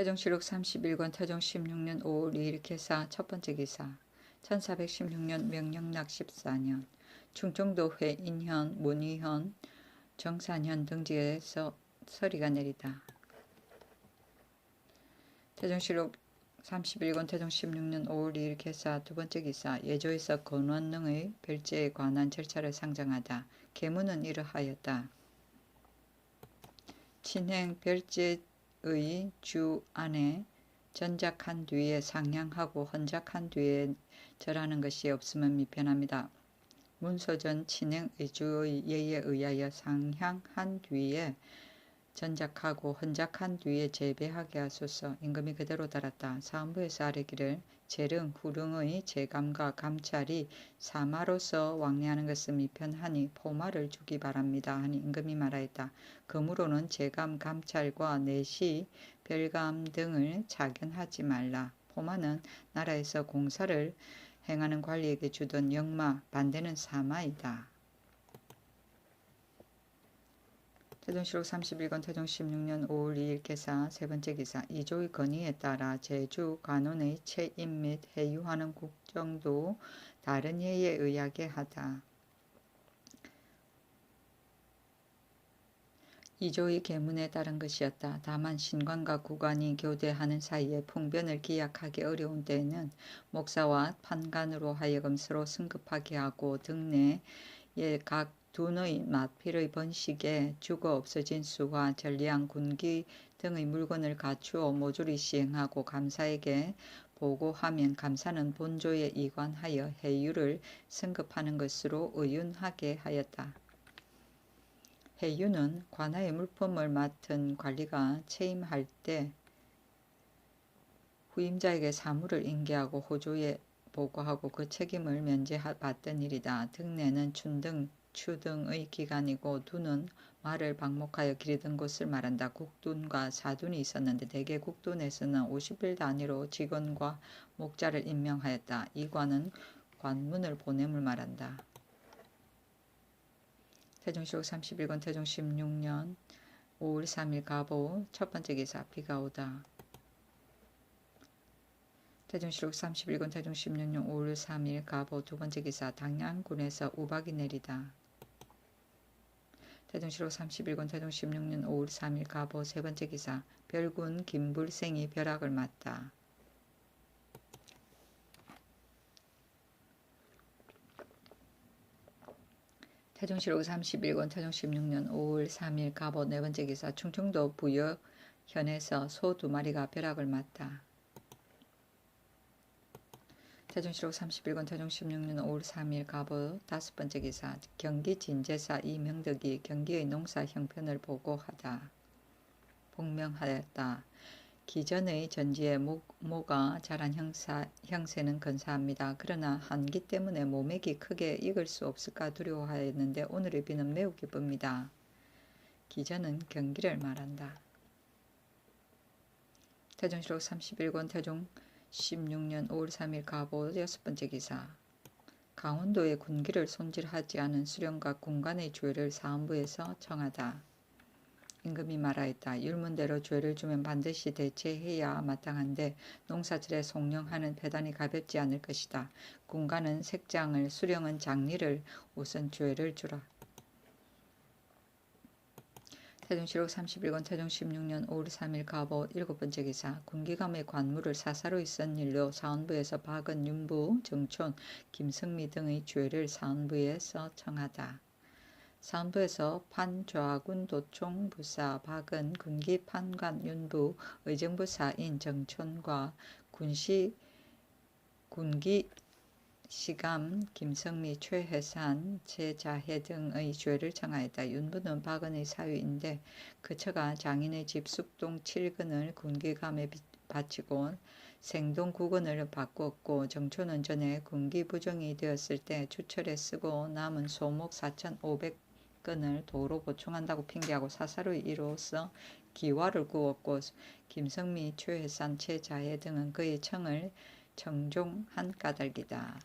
태종실록 31권 태종 16년 5월 2일 개사 첫 번째 기사 1416년 명령락 14년 충청도회 인현, 문의현, 정산현 등지에서 서리가 내리다. 태종실록 31권 태종 16년 5월 2일 개사 두 번째 기사 예조에서 권원능의 별제에 관한 절차를 상정하다. 계문은 이러하였다. 친행 별제의 주 안에 전작한 뒤에 상향하고 헌작한 뒤에 절하는 것이 없으면 미편합니다. 문서전 친행 의주의 예에 의하여 상향한 뒤에 전작하고 헌작한 뒤에 재배하게 하소서. 임금이 그대로 달았다. 사헌부에서 아뢰기를 재릉, 후릉의 재감과 감찰이 사마로서 왕래하는 것은 미편하니 포마를 주기 바랍니다. 하니 임금이 말하였다. 그러므로는 재감, 감찰과 내시, 별감 등을 작연하지 말라. 포마는 나라에서 공사를 행하는 관리에게 주던 역마, 반대는 사마이다. 태종실록 31권 태종 16년 5월 2일 개사 세 번째 기사 이조의 건의에 따라 제주 관원의 채임 및 해유하는 국정도 다른 예에 의하게 하다. 이조의 계문에 따른 것이었다. 다만 신관과 구관이 교대하는 사이에 풍변을 기약하기 어려운 때에는 목사와 판관으로 하여금 서로 승급하게 하고 등내에 각 둔의 마필의 번식에 죽어 없어진 수와 전리한 군기 등의 물건을 갖추어 모조리 시행하고 감사에게 보고하면 감사는 본조에 이관하여 해유를 승급하는 것으로 의윤하게 하였다. 해유는 관하의 물품을 맡은 관리가 채임할 때 후임자에게 사무를 인계하고 호조에 보고하고 그 책임을 면제받던 일이다. 등내는 추 등의 기간이고 둔은 말을 방목하여 기르던 곳을 말한다. 국둔과 사둔이 있었는데 대개 국둔에서는 50일 단위로 직원과 목자를 임명하였다. 이 관은 관문을 보냄을 말한다. 태종실록 31권 태종 16년 5월 3일 가보 첫 번째 기사 비가 오다. 태종실록 31권 태종 16년 5월 3일 가보 두 번째 기사 당양군에서 우박이 내리다. 태종실록 31권 태종 16년 5월 3일 가보 세 번째 기사 별군 김불생이 벼락을 맞다. 태종실록 31권 태종 16년 5월 3일 가보 네 번째 기사 충청도 부여현에서 소 2마리가 벼락을 맞다. 태종실록 31권 태종 16년 5월 3일 가보 다섯 번째 기사 경기 진제사 이명덕이 경기의 농사 형편을 보고하다. 복명하였다. 기전의 전지에 모가 자란 형세는 근사합니다. 그러나 한기 때문에 모맥이 크게 익을 수 없을까 두려워하였는데 오늘의 비는 매우 기쁩니다. 기전은 경기를 말한다. 태종실록 31권 태종 16년 5월 3일 가보 여섯 번째 기사 강원도의 군기를 손질하지 않은 수령과 군관의 죄를 사헌부에서 청하다. 임금이 말하였다. 율문대로 죄를 주면 반드시 대체해야 마땅한데 농사질에 속령하는 배단이 가볍지 않을 것이다. 군관은 색장을 수령은 장리를 우선 죄를 주라. 태종실록 31권 태종 16년 5월 3일 가보 일곱 번째 기사 군기감의 관무를 사사로이 쓴 일로 사헌부에서 박은 윤부, 정촌, 김성미 등의 죄를 사헌부에서 청하다. 사헌부에서 판좌군 도총 부사 박은 군기 판관 윤부 의정부사인 정촌과 군기 시감 김성미 최혜산 최자해 등의 죄를 청하였다. 윤부는 박은의 사위인데 그 처가 장인의 집 숙동 7근을 군기감에 바치고 생동 9근을 바꾸었고 정촌은 전에 군기 부정이 되었을 때 추철에 쓰고 남은 소목 4,500근을 도로 보충한다고 핑계하고 사사로이 이로써 기와를 구웠고 김성미 최혜산 최자해 등은 그의 청을 청종한 까닭이다.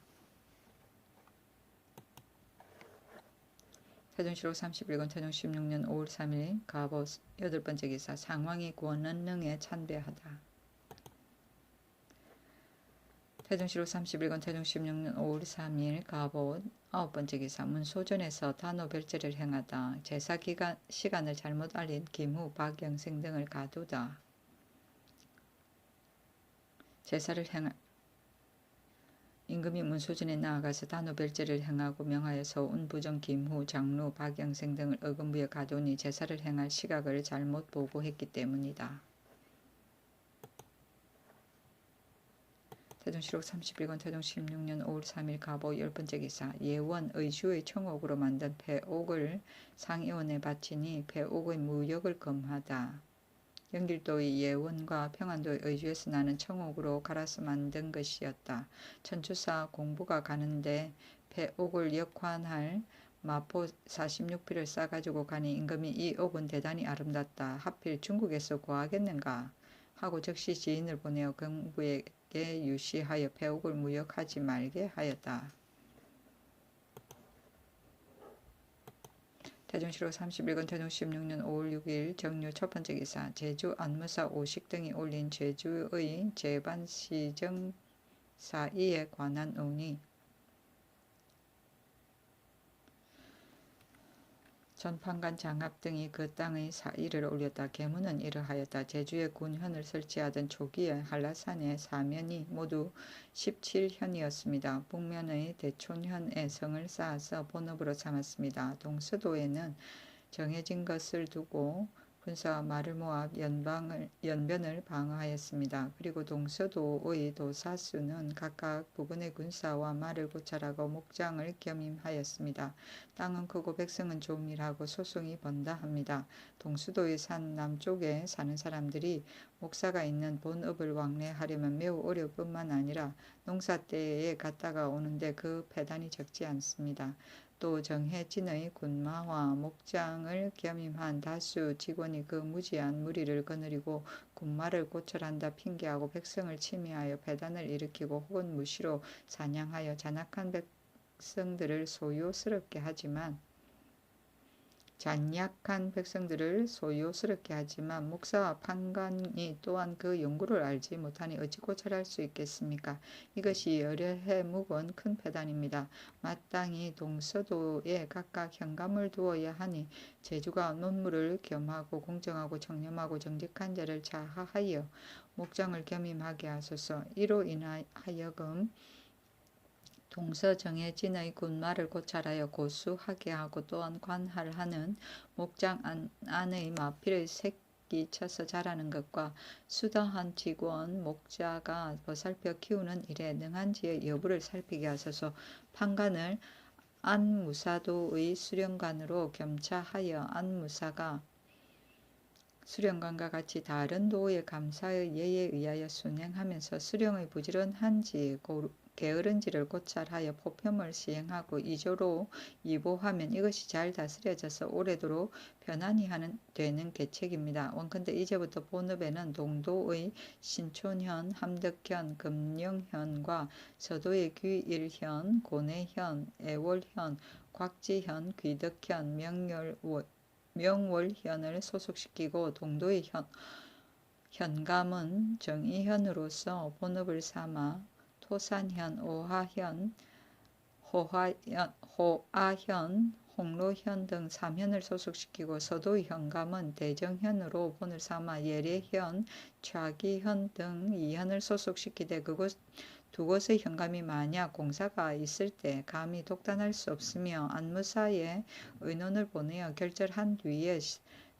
태종실록 31권 태종 16년 5월 3일 갑옷 8번째 기사 상왕이 권은능에 찬배하다. 태종실록 31권 태종 16년 5월 3일 갑옷 9번째 기사 문소전에서 단오별제를 행하다. 제사 시간을 잘못 알린 김후 박영생 등을 가두다. 제사를 임금이 문소전에 나아가서 단오별제를 행하고 명하여서 운부정 김후 장로 박영생 등을 의금부에 가두니 제사를 행할 시각을 잘못 보고했기 때문이다. 태종실록 31권 태종 16년 5월 3일 갑오 10번째 기사 예원 의주의 청옥으로 만든 폐옥을 상의원에 바치니 폐옥의 무역을 금하다. 영길도의 예원과 평안도의 의주에서 나는 청옥으로 갈아서 만든 것이었다. 천추사 공부가 가는데 폐옥을 역환할 마포 46필을 싸가지고 가니 임금이 이 옥은 대단히 아름답다. 하필 중국에서 구하겠는가 하고 즉시 지인을 보내어 경부에게 유시하여 폐옥을 무역하지 말게 하였다. 태종실록 31권 태종 16년 5월 6일 정유 첫번째 기사 제주 안무사 오식 등이 올린 제주의 제반시정 사이에 관한 의니 전판관 장합 등이 그 땅의 사의를 올렸다. 계문은 이러하였다. 제주에 군현을 설치하던 초기에 한라산의 사면이 모두 17현이었습니다. 북면의 대촌현에 성을 쌓아서 본업으로 삼았습니다. 동서도에는 정해진 것을 두고 군사와 말을 모아 연변을 방어하였습니다. 그리고 동서도의 도사수는 각각 부근의 군사와 말을 고찰하고 목장을 겸임하였습니다. 땅은 크고 백성은 종일하고 소송이 번다 합니다. 동서도의 산 남쪽에 사는 사람들이 목사가 있는 본업을 왕래하려면 매우 어려울 뿐만 아니라 농사 때에 갔다가 오는데 그 배단이 적지 않습니다. 또 정해진의 군마와 목장을 겸임한 다수 직원이 그 무지한 무리를 거느리고 군마를 고철한다 핑계하고 백성을 침해하여 배단을 일으키고 혹은 무시로 사냥하여 잔악한 백성들을 소요스럽게 하지만 목사와 판관이 또한 그 연구를 알지 못하니 어찌 고찰할 수 있겠습니까? 이것이 여러 해 묵은 큰 배단입니다. 마땅히 동서도에 각각 현감을 두어야 하니 제주가 논무를 겸하고 공정하고 청렴하고 정직한 자를 자하하여 목장을 겸임하게 하소서. 이로 인하여금 동서 정해진의 군마를 고찰하여 고수하게 하고 또한 관할하는 목장 안의 마필의 새끼 쳐서 자라는 것과 수다한 직원 목자가 보살펴 키우는 일에 능한지의 여부를 살피게 하소서. 판관을 안무사도의 수령관으로 겸차하여 안무사가 수령관과 같이 다른 도의 감사의 예에 의하여 순행하면서 수령의 부지런한지 게으른지를 고찰하여 포평을 시행하고 이조로 이보하면 이것이 잘 다스려져서 오래도록 편안히 되는 계책입니다. 원컨대 이제부터 본업에는 동도의 신촌현, 함덕현, 금령현과 서도의 귀일현, 고내현, 애월현, 곽지현, 귀덕현, 명월현을 소속시키고 동도의 현감은 정의현으로서 본업을 삼아 토산현, 호아현, 홍로현 등 3현을 소속시키고 서도의 현감은 대정현으로 본을 삼아 예례현, 좌기현 등 2현을 소속시키되 두 곳의 현감이 만약 공사가 있을 때 감히 독단할 수 없으며 안무사에 의논을 보내어 결절한 뒤에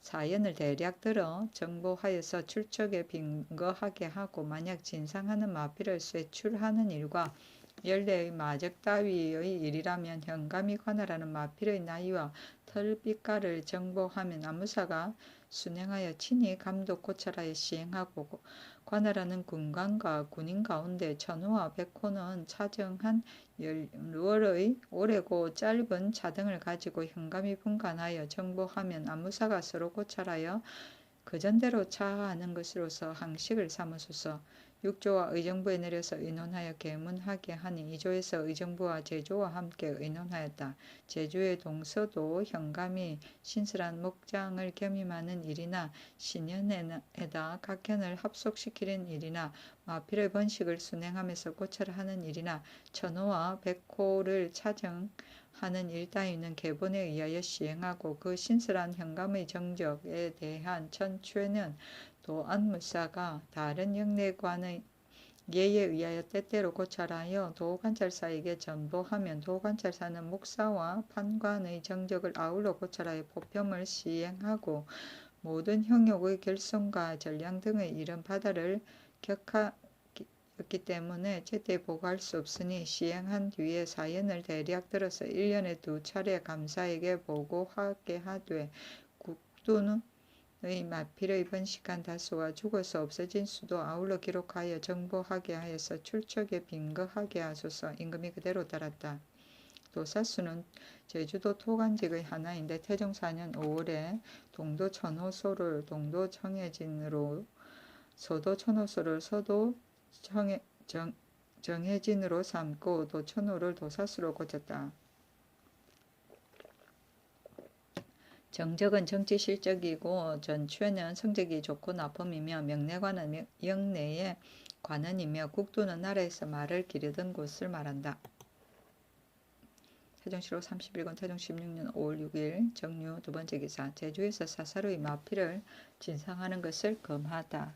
사연을 대략 들어 정보하여서 출척에 빙거하게 하고 만약 진상하는 마필을 쇠출하는 일과 연례의 마적 따위의 일이라면 현감이 관할하는 마필의 나이와 털빛깔을 정보하면 안무사가 순행하여 친히 감독 고찰하여 시행하고 관할하는 군관과 군인 가운데 천호와 백호는 차정한 10월의 오래고 짧은 차등을 가지고 현감이 분간하여 정보하면 안무사가 서로 고찰하여 그전대로 차하는 것으로서 항식을 삼으소서. 6조와 의정부에 내려서 의논하여 계문하게 하니 2조에서 의정부와 제조와 함께 의논하였다. 제주의 동서도 현감이 신설한 목장을 겸임하는 일이나 신년에다 각현을 합속시키는 일이나 마필의 번식을 순행하면서 고찰하는 일이나 천호와 백호를 차정하는 일 따위는 계본에 의하여 시행하고 그 신설한 현감의 정적에 대한 천추에는 또 안무사가 다른 영내관의 예에 의하여 때때로 고찰하여 도관찰사에게 전보하면 도관찰사는 목사와 판관의 정적을 아울러 고찰하여 포평을 시행하고 모든 형욕의 결손과 전량 등의 이런 바다를 격하였기 때문에 제때 보고할 수 없으니 시행한 뒤에 사연을 대략 들어서 1년에 2차례 감사에게 보고하게 하되 국두는 의 마필의 번식한 다수와 죽어서 없어진 수도 아울러 기록하여 정보하게 하여서 출처에 빙거하게 하소서. 임금이 그대로 따랐다. 도사수는 제주도 토관직의 하나인데 태종 4년 5월에 동도 천호소를 동도 정해진으로 서도 천호소를 서도 정해진으로 삼고 도천호를 도사수로 고쳤다. 정적은 정치 실적이고 전추에는 성적이 좋고 나쁨이며 명내관은 영내의 관원이며 국두는 나라에서 말을 기르던 곳을 말한다. 태종실록 31권 태종 16년 5월 6일 정류 두 번째 기사. 제주에서 사사로이 마필을 진상하는 것을 금하다.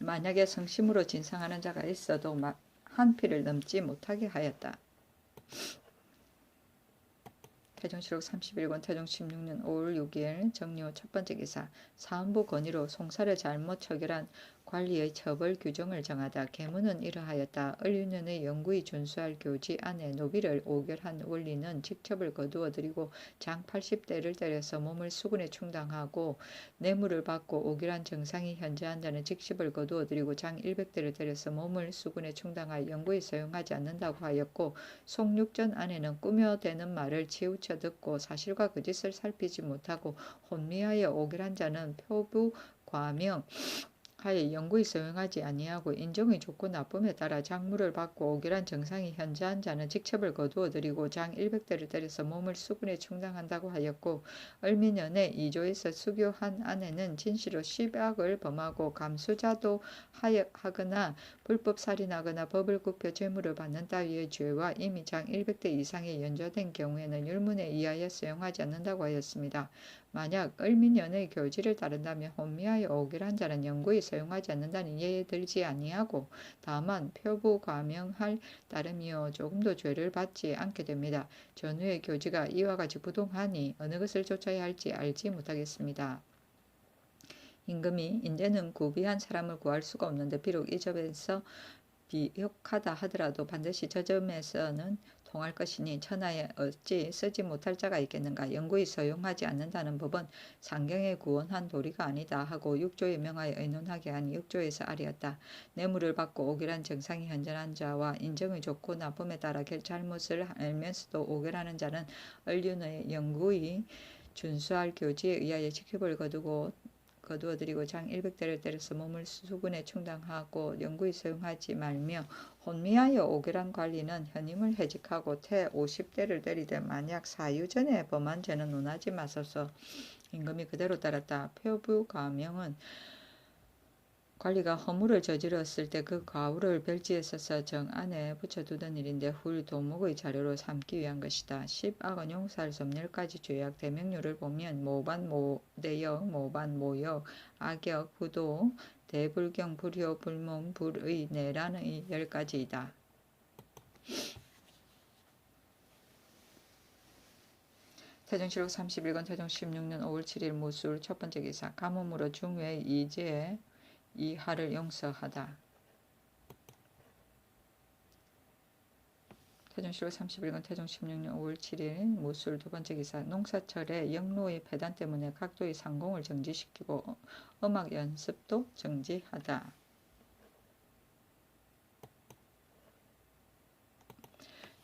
만약에 성심으로 진상하는 자가 있어도 한 피를 넘지 못하게 하였다. 태종실록 31권 태종 16년 5월 6일 정류 첫 번째 기사. 사헌부 건의로 송사를 잘못 처결한 관리의 처벌 규정을 정하다. 계문은 이러하였다. 을유년의 영구히 준수할 교지 안에 노비를 오결한 원리는 직첩을 거두어 들이고 장 80대를 때려서 몸을 수군에 충당하고 뇌물을 받고 오결한 정상이 현저한 자는 직십을 거두어 들이고 장 100대를 때려서 몸을 수군에 충당하여 영구히 사용하지 않는다고 하였고 송육전 안에는 꾸며대는 말을 치우쳐 듣고 사실과 거짓을 살피지 못하고 혼미하여 오결한 자는 표부 과명 하에 영구히 사용하지 아니하고 인정의 좋고 나쁨에 따라 장물을 받고 오결한 정상이 현저한 자는 직첩을 거두어 들이고 장 100대를 때려서 몸을 수군에 충당한다고 하였고 을미년에 2조에서 수교한 안에는 진시로 10악을 범하고 감수자도 하거나 불법 살인하거나 법을 굽혀 재물을 받는 따위의 죄와 이미 장 100대 이상의 연좌된 경우에는 율문에 의하여 사용하지 않는다고 하였습니다. 만약 을민년의 교지를 따른다면 혼미하여 오결한 자는 영구히 사용하지 않는다는 예에 들지 아니하고 다만 표부 과명할 따름이요 조금도 죄를 받지 않게 됩니다. 전후의 교지가 이와 같이 부동하니 어느 것을 쫓아야 할지 알지 못하겠습니다. 임금이 인제는 구비한 사람을 구할 수가 없는데 비록 이 점에서 비혹하다 하더라도 반드시 저 점에서는 통할 것이니 천하에 어찌 쓰지 못할 자가 있겠는가. 영구히 사용하지 않는다는 법은 상경에 구원한 도리가 아니다 하고 6조에 명하여 의논하게 하니 6조에서 아리었다. 뇌물을 받고 오결한 정상이 현전한 자와 인정의 좋고 나쁨에 따라 잘못을 알면서도 오결하는 자는 을륜의 영구히 준수할 교지에 의하여 직급을 거두어 들이고 장 100대를 때려서 몸을 수군에 충당하고 영구히 사용하지 말며 혼미하여 오결한 관리는 현임을 해직하고 태 50대를 때리되 만약 사유전에 범한 죄는 논하지 마소서. 임금이 그대로 따랐다. 표부 가명은 관리가 허물을 저질렀을 때 그 과우를 별지에 써서 정 안에 붙여두던 일인데 훌 도목의 자료로 삼기 위한 것이다. 10악은 용서할 수 없는 10가지 죄악 대명률을 보면 모반, 모대역, 모반, 모역, 악역, 부도, 대불경, 불효, 불문, 불의, 내란의 10가지이다. 태종실록 31권 태종 16년 5월 7일 무술 첫 번째 기사. 가뭄으로 중외 이제 이 하를 용서하다. 태종실록 31권 태종 16년 5월 7일 무술 두 번째 기사. 농사철에 영로의 폐단 때문에 각도의 상공을 정지시키고 음악 연습도 정지하다.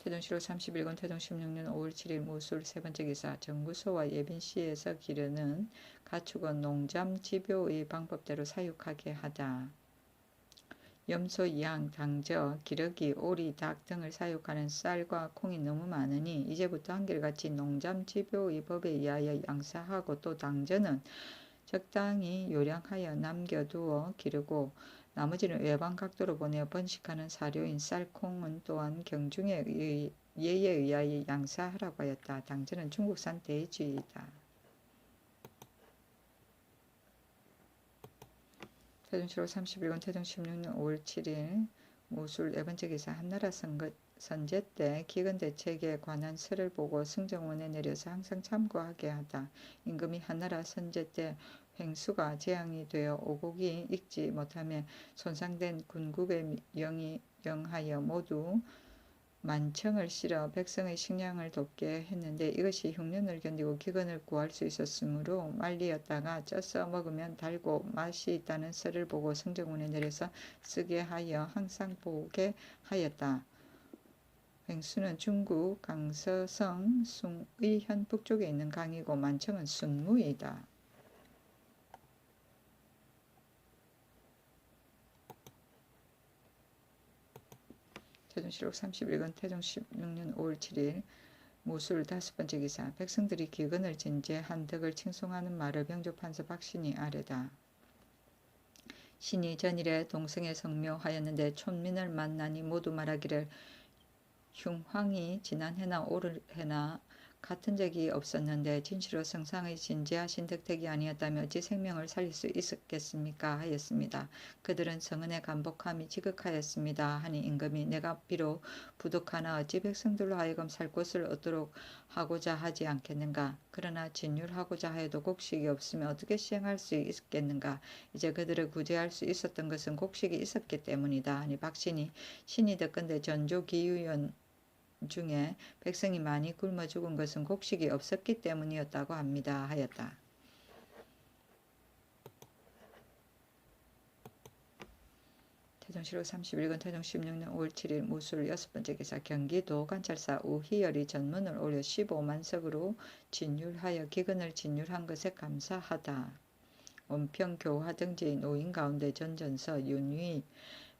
태종 7월 31일 태종 16년 5월 7일 무술 세 번째 기사 정구소와 예빈시에서 기르는 가축은 농잠 집요의 방법대로 사육하게 하다. 염소, 양, 당저, 기러기, 오리, 닭 등을 사육하는 쌀과 콩이 너무 많으니 이제부터 한결같이 농잠 집요의 법에 의하여 양사하고 또 당저는 적당히 요량하여 남겨두어 기르고 나머지는 외방 각도로 보내어 번식하는 사료인 쌀, 콩은 또한 경중에 예에 의하여 양사하라고 하였다. 당저는 중국산 대주의다. 태종 7월 30일건 태종 16년 5월 7일 무술 네 번째 기사 한나라 선제 때 기근 대책에 관한 설을 보고 승정원에 내려서 항상 참고하게 하다. 임금이 한나라 선제 때 횡수가 재앙이 되어 오곡이 익지 못하며 손상된 군국의 영하여 모두 만청을 실어 백성의 식량을 돕게 했는데 이것이 흉년을 견디고 기근을 구할 수 있었으므로 말리었다가 쪄서 먹으면 달고 맛이 있다는 설을 보고 승정원에 내려서 쓰게 하여 항상 보게 하였다. 횡수는 중국 강서성 숭의 현 북쪽에 있는 강이고 만청은 순무이다. 태종실록 31권 태종 16년 5월 7일 무술 다섯 번째 기사 백성들이 기근을 진제한 덕을 칭송하는 말을 병조판서 박신이 아뢰다. 신이 전일에 동성에 성묘하였는데 촌민을 만나니 모두 말하기를 흉황이 지난 해나 올 해나 같은 적이 없었는데 진시로 성상의 진지하신 덕택이 아니었다면 어찌 생명을 살릴 수 있었겠습니까 하였습니다. 그들은 성은의 간복함이 지극하였습니다 하니 임금이 내가 비록 부독하나 어찌 백성들로 하여금 살 곳을 얻도록 하고자 하지 않겠는가. 그러나 진율하고자 하여도 곡식이 없으면 어떻게 시행할 수 있겠는가. 이제 그들을 구제할 수 있었던 것은 곡식이 있었기 때문이다 하니 박신이 신이 듣건대 전조 기유연 중에 백성이 많이 굶어 죽은 것은 곡식이 없었기 때문이었다고 합니다 하였다. 태종실록 31권 태종 16년 5월 7일 무술 여섯 번째 기사 경기도 관찰사 우희열이 전문을 올려 15만석으로 진율하여 기근을 진율한 것에 감사하다. 원평 교화 등지의 노인 가운데 전전서 윤위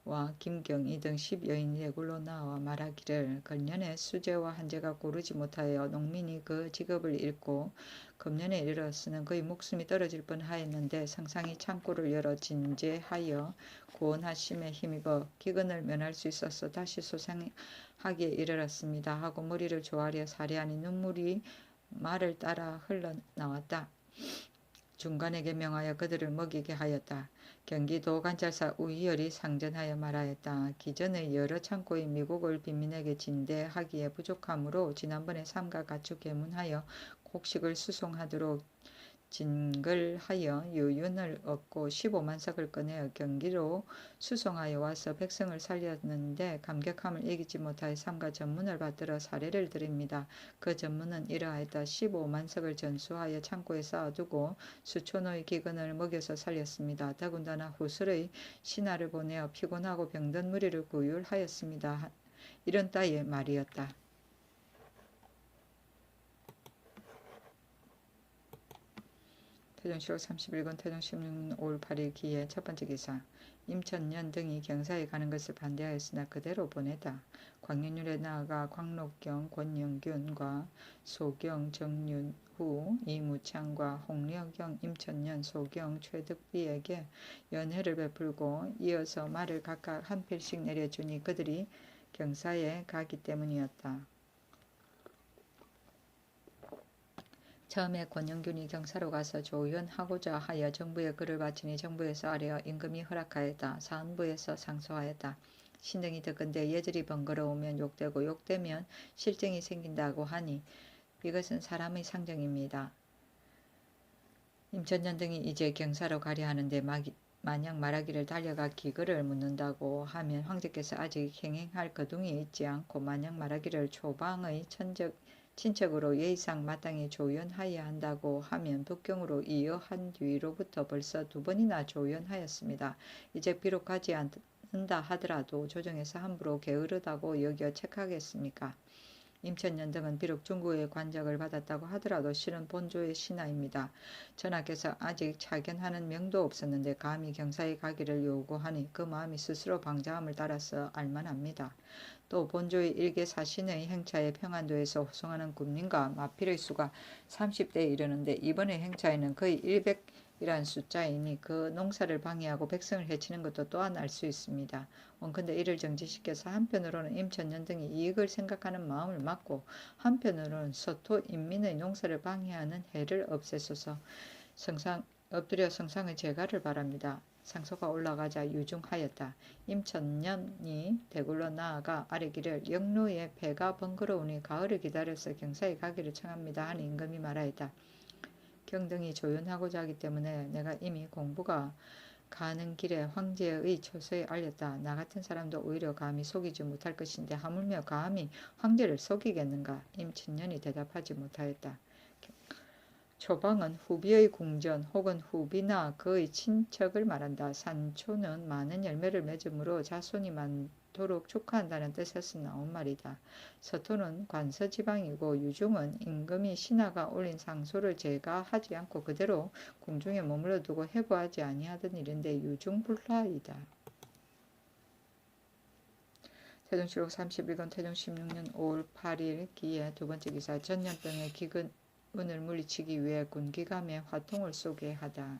와 김경희 등 10여인이 대굴로 나와 말하기를 건년에 수재와 한재가 고르지 못하여 농민이 그 직업을 잃고 금년에 이르러서는 그의 목숨이 떨어질 뻔하였는데 성상이 창고를 열어 진제하여 구원하심에 힘입어 기근을 면할 수 있어서 다시 소생하기에 이르렀습니다 하고 머리를 조아려 살해하니 눈물이 말을 따라 흘러나왔다. 중관에게 명하여 그들을 먹이게 하였다. 경기도 관찰사 우희열이 상전하여 말하였다. 기존의 여러 창고의 미국을 빈민에게 진대하기에 부족하므로 지난번에 삼가 가축 개문하여 곡식을 수송하도록 진글하여 유윤을 얻고 15만석을 꺼내어 경기로 수송하여 와서 백성을 살렸는데 감격함을 이기지 못하여 삼가 전문을 받들어 사례를 드립니다. 그 전문은 이러하였다. 15만석을 전수하여 창고에 쌓아두고 수촌의 기근을 먹여서 살렸습니다. 더군다나 후설의 신하를 보내어 피곤하고 병든 무리를 구휼하였습니다. 이런 따위의 말이었다. 태종실록 31권 태종 16년 5월 8일 기해 첫 번째 기사 임천년 등이 경사에 가는 것을 반대하였으나 그대로 보내다. 광년율에 나아가 광록경 권영균과 소경 정윤후 이무창과 홍려경 임천년 소경 최득비에게 연회를 베풀고 이어서 말을 각각 한 필씩 내려주니 그들이 경사에 가기 때문이었다. 처음에 권영균이 경사로 가서 조연하고자 하여 정부에 글을 바치니 정부에서 아뢰어 임금이 허락하였다. 사헌부에서 상소하였다. 신등이 듣건대 예절이 번거로우면 욕되고 욕되면 실정이 생긴다고 하니 이것은 사람의 상정입니다. 임천년 등이 이제 경사로 가려 하는데 만약 말하기를 달려가 기글을 묻는다고 하면 황제께서 아직 행행할 거둥이 있지 않고 만약 말하기를 초방의 친척으로 예의상 마땅히 조연하여야 한다고 하면 북경으로 이어한 뒤로부터 벌써 2번이나 조연하였습니다. 이제 비록 가지 않는다 하더라도 조정에서 함부로 게으르다고 여겨 책하겠습니까? 임천년 등은 비록 중국의 관적을 받았다고 하더라도 실은 본조의 신하입니다. 전하께서 아직 차견하는 명도 없었는데 감히 경사에 가기를 요구하니 그 마음이 스스로 방자함을 따라서 알만합니다. 또 본조의 일개 사신의 행차에 평안도에서 호송하는 군민과 마필의 수가 30대에 이르는데 이번의 행차에는 거의 100이란 숫자이니 그 농사를 방해하고 백성을 해치는 것도 또한 알 수 있습니다. 원컨대 이를 정지시켜서 한편으로는 임천년 등이 이익을 생각하는 마음을 막고 한편으로는 서토 인민의 농사를 방해하는 해를 없애소서. 엎드려 성상의 제가를 바랍니다. 상소가 올라가자 유중하였다. 임천년이 대굴로 나아가 아뢰기를 영로의 배가 번거로우니 가을을 기다려서 경사에 가기를 청합니다 하니 임금이 말하였다. 경등이 조연하고자 하기 때문에 내가 이미 공부가 가는 길에 황제의 처소에 알렸다. 나 같은 사람도 오히려 감히 속이지 못할 것인데 하물며 감히 황제를 속이겠는가? 임천년이 대답하지 못하였다. 초방은 후비의 궁전 혹은 후비나 그의 친척을 말한다. 산초는 많은 열매를 맺음으로 자손이 많도록 축하한다는 뜻에서 나온 말이다. 서토는 관서지방이고 유중은 임금이 신하가 올린 상소를 제가하지 않고 그대로 궁중에 머물러 두고 해부하지 아니하던 일인데 유중불하이다. 태종실록 31권 태종 16년 5월 8일 기에 두 번째 기사 전염병의 기근을 물리치기 위해 군기감에 화통을 쏘게 하다.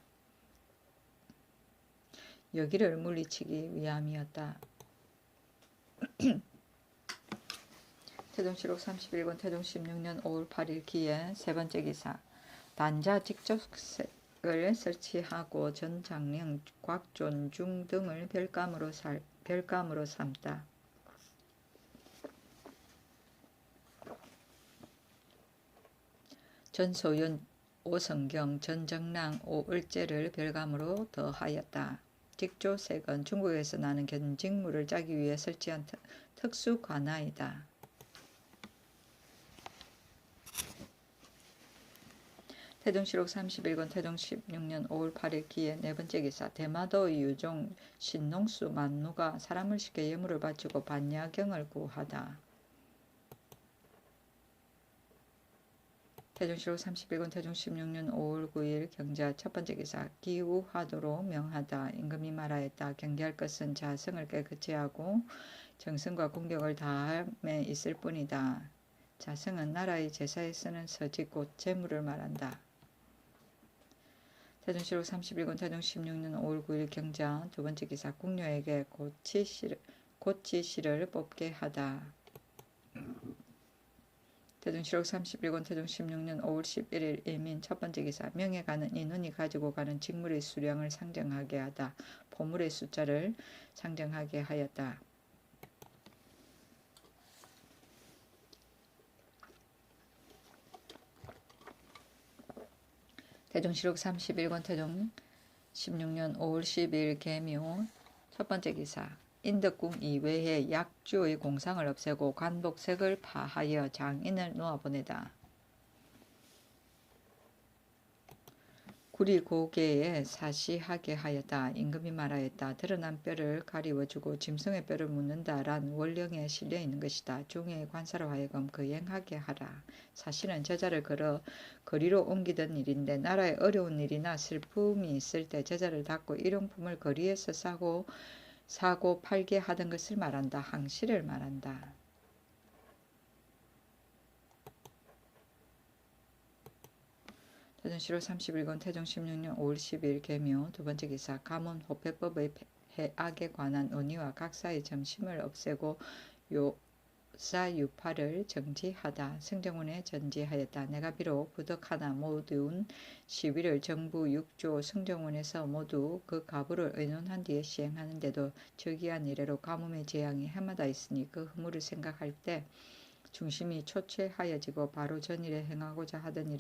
여기를 물리치기 위함이었다. 태종실록 31권 태종 16년 5월 8일 기에 세 번째 기사 단자 직접색을 설치하고 전장령 곽존중 등을 별감으로 삼다. 전소윤 오성경 전정랑 오을제를 별감으로 더하였다. 직조색은 중국에서 나는 견직물을 짜기 위해 설치한 특수 관아이다. 태종실록 31권 태종 16년 5월 8일 기에 네 번째 기사 대마도의 유종 신농수 만누가 사람을 시켜 예물을 바치고 반야경을 구하다. 태종실록 31권 태종 16년 5월 9일 경자 첫 번째 기사 기우하도록 명하다. 임금이 말하였다. 경계할 것은 자성을 깨끗이 하고 정성과 공격을 다함에 있을 뿐이다. 자성은 나라의 제사에 쓰는 서지 곧 재물을 말한다. 태종실록 31권 태종 16년 5월 9일 경자 두 번째 기사 궁녀에게 고치씨를 뽑게 하다. 태종실록 31권 태종 16년 5월 11일 일민 첫 번째 기사 명에 가는 이 눈이 가지고 가는 직물의 수량을 상정하게 하다. 보물의 숫자를 상정하게 하였다. 태종실록 31권 태종 16년 5월 12일 계묘 첫 번째 기사 인덕궁 이외에 약주의 공상을 없애고 관복색을 파하여 장인을 놓아보내다. 구리고개에 사시하게 하였다. 임금이 말하였다. 드러난 뼈를 가리워주고 짐승의 뼈를 묻는다란 원령에 실려있는 것이다. 중의 관사로 하여금 거행하게 하라. 사실은 저자를 걸어 거리로 옮기던 일인데 나라에 어려운 일이나 슬픔이 있을 때 저자를 닦고 일용품을 거리에서 사고 팔게 하던 것을 말한다. 항시를 말한다. 태종실록 31권 태종 16년 5월 10일 계묘 두 번째 기사 가문 호패법의 해악에 관한 논의와 각사의 점심을 없애고 요사유파를 정지하다. 승정원에 전지하였다. 내가 비록 부덕하나 모든 시위를 정부 6조 승정원에서 모두 그 가부를 의논한 뒤에 시행하는데도 저기한 이래로 가뭄의 재앙이 해마다 있으니 그 허물을 생각할 때 중심이 초췌하여지고 바로 전일에 행하고자 하던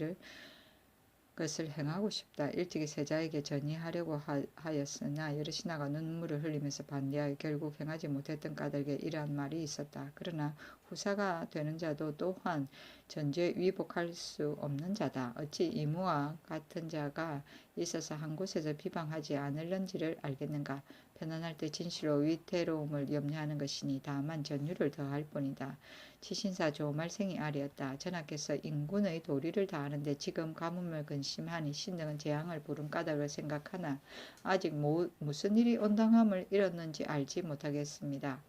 것을 행하고 싶다. 일찍이 세자에게 전의하려고 하였으나 여러 신하가 눈물을 흘리면서 반대하여 결국 행하지 못했던 까닭에 이러한 말이 있었다. 그러나 후사가 되는 자도 또한 전제에 위복할 수 없는 자다. 어찌 이무와 같은 자가 있어서 한 곳에서 비방하지 않을런지를 알겠는가. 편안할 때 진실로 위태로움을 염려하는 것이니 다만 전율을 더할 뿐이다. 치신사 조말생이 아리였다. 전하께서 인군의 도리를 다하는데 지금 가뭄을 근심하니 신등은 재앙을 부른 까닭을 생각하나 아직 무슨 일이 온당함을 잃었는지 알지 못하겠습니다.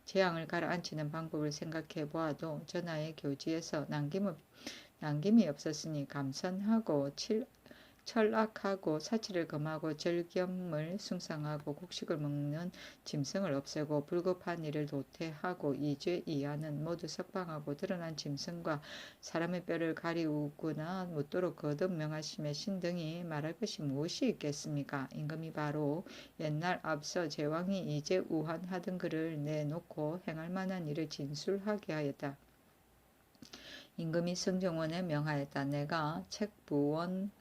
재앙을 가라앉히는 방법을 생각해 보아도 전하의 교지에서 남김이 없었으니 감선하고 철악하고 사치를 금하고 절겸을 숭상하고 곡식을 먹는 짐승을 없애고 불급한 일을 도태하고 이죄이하는 모두 석방하고 드러난 짐승과 사람의 뼈를 가리우거나 묻도록 거듭 명하심에 신등이 말할 것이 무엇이 있겠습니까? 임금이 바로 옛날 앞서 제왕이 이제 우한하던 글을 내놓고 행할 만한 일을 진술하게 하였다. 임금이 승정원에 명하였다. 내가 책부원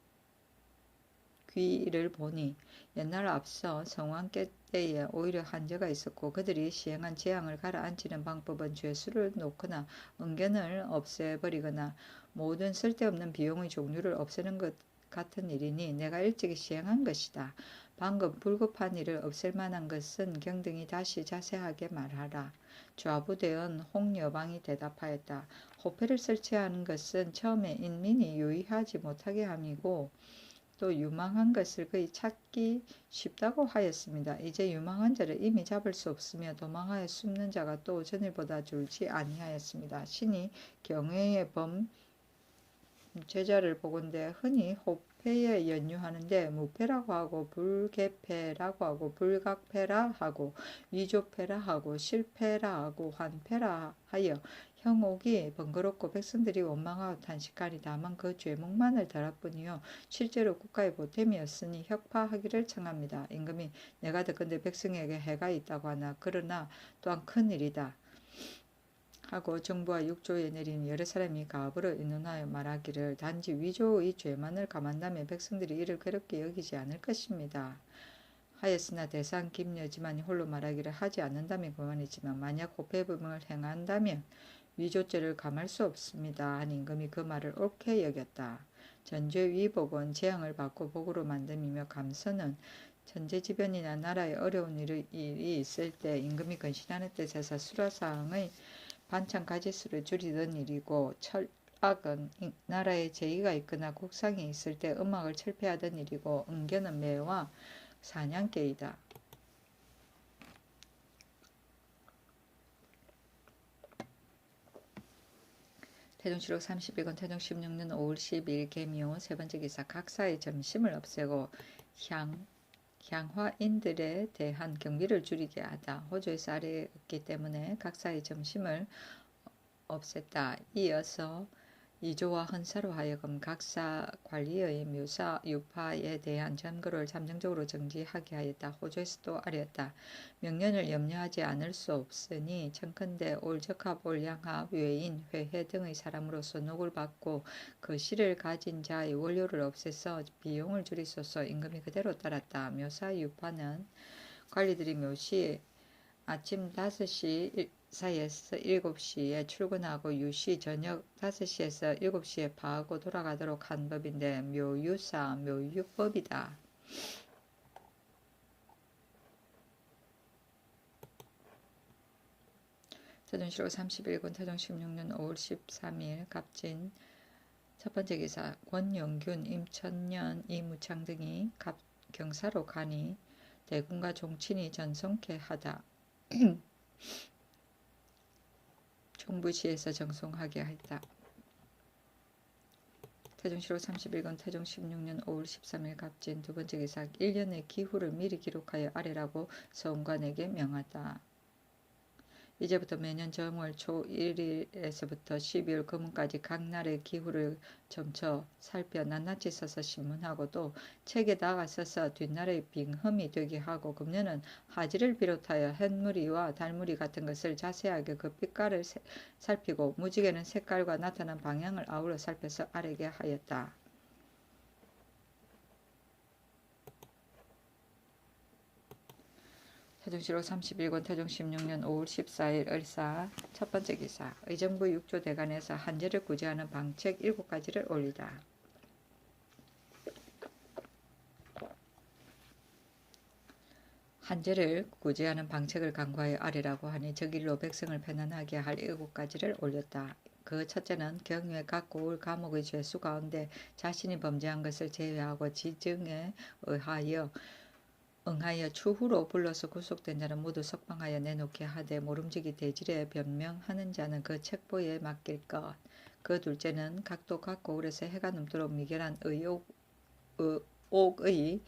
귀를 보니 옛날 앞서 성왕께 때에 오히려 한제가 있었고 그들이 시행한 재앙을 가라앉히는 방법은 죄수를 놓거나 은견을 없애버리거나 모든 쓸데없는 비용의 종류를 없애는 것 같은 일이니 내가 일찍이 시행한 것이다. 방금 불급한 일을 없앨 만한 것은 경등이 다시 자세하게 말하라. 좌부대원 홍여방이 대답하였다. 호패를 설치하는 것은 처음에 인민이 유의하지 못하게 함이고 또 유망한 것을 그이 찾기 쉽다고 하였습니다. 이제 유망한 자를 이미 잡을 수 없으며 도망하여 숨는 자가 또 전일보다 줄지 아니하였습니다. 신이 경외의 범 제자를 보건대 흔히 호패에 연유하는데 무패라고 하고 불개패라고 하고 불각패라 하고 위조패라 하고 실패라 하고 환패라 하여 형옥이 번거롭고 백성들이 원망하고 탄식하니 다만 그 죄목만을 덜할 뿐이요 실제로 국가의 보탬이었으니 혁파하기를 청합니다. 임금이 내가 듣건대 백성에게 해가 있다고 하나 그러나 또한 큰일이다 하고 정부와 육조에 내린 여러 사람이 가업으로 의논하여 말하기를 단지 위조의 죄만을 감한다면 백성들이 이를 괴롭게 여기지 않을 것입니다. 하였으나 대상 김여지만이 홀로 말하기를 하지 않는다면 그만이지만 만약 호패범을 행한다면 위조죄를 감할 수 없습니다. 한 임금이 그 말을 옳게 여겼다. 전죄위복은 재앙을 받고 복으로 만듦이며 감선은 천재지변이나 나라에 어려운 일이 있을 때 임금이 근신하는 뜻에서 수라상의 반찬 가지수를 줄이던 일이고 철악은 나라에 제의가 있거나 국상이 있을 때 음악을 철폐하던 일이고 은견은 매와 사냥개이다. 태종실록 31권 태종 16년 5월 12일 개미호 세번째 기사 각사의 점심을 없애고 향화인들에 대한 경비를 줄이게 하다. 호조의 쌀이 없기 때문에 각사의 점심을 없앴다. 이어서 이조와 헌사로 하여금 각사 관리의 묘사 유파에 대한 점거를 잠정적으로 정지하게 하였다. 호조에서도 아뢰었다. 명년을 염려하지 않을 수 없으니 청컨대 올적합 올양합 외인 회해 등의 사람으로서 녹을 받고 그 시를 가진 자의 원료를 없애서 비용을 줄이소서. 임금이 그대로 따랐다. 묘사 유파는 관리들이 묘시 아침 5시 사이에서 7시에 출근하고 유시 저녁 5시에서 7시에 파하고 돌아가도록 한 법인데 묘유사 묘유법이다. 태종실록 31권 태종 16년 5월 13일 갑진 첫번째 기사 권영균, 임천년, 이무창 등이 경사로 가니 대군과 종친이 전송케 하다. 종부시에서 정송하게 했다. 태종실록 31권 태종 16년 5월 13일 갑진 두번째 기사 1년의 기후를 미리 기록하여 아래라고 서원관에게 명하다. 이제부터 매년 정월 초 1일에서부터 12월 금운까지 각 날의 기후를 점쳐 살펴 낱낱이 써서 신문하고 또 책에다가 써서 뒷날의 빙흠이 되게 하고 금년은 하지를 비롯하여 햇무리와 달무리 같은 것을 자세하게 그 빛깔을 살피고 무지개는 색깔과 나타난 방향을 아울러 살펴서 아래게 하였다. 태종실록 31권 태종 16년 5월 14일 을사 첫번째 기사 의정부 육조 대간에서 한제를 구제하는 방책 7가지를 올리다. 한제를 구제하는 방책을 강구하여 아래라고 하니 저길로 백성을 편안하게 할 7가지를 올렸다. 그 첫째는 경유에 갖고 올 감옥의 죄수 가운데 자신이 범죄한 것을 제외하고 지증에 응하여 추후로 불러서 구속된 자는 모두 석방하여 내놓게 하되 모름지기 대질에 변명하는 자는 그 책보에 맡길 것. 그 둘째는 각도 갖고 올에서 해가 넘도록 미결한 옥의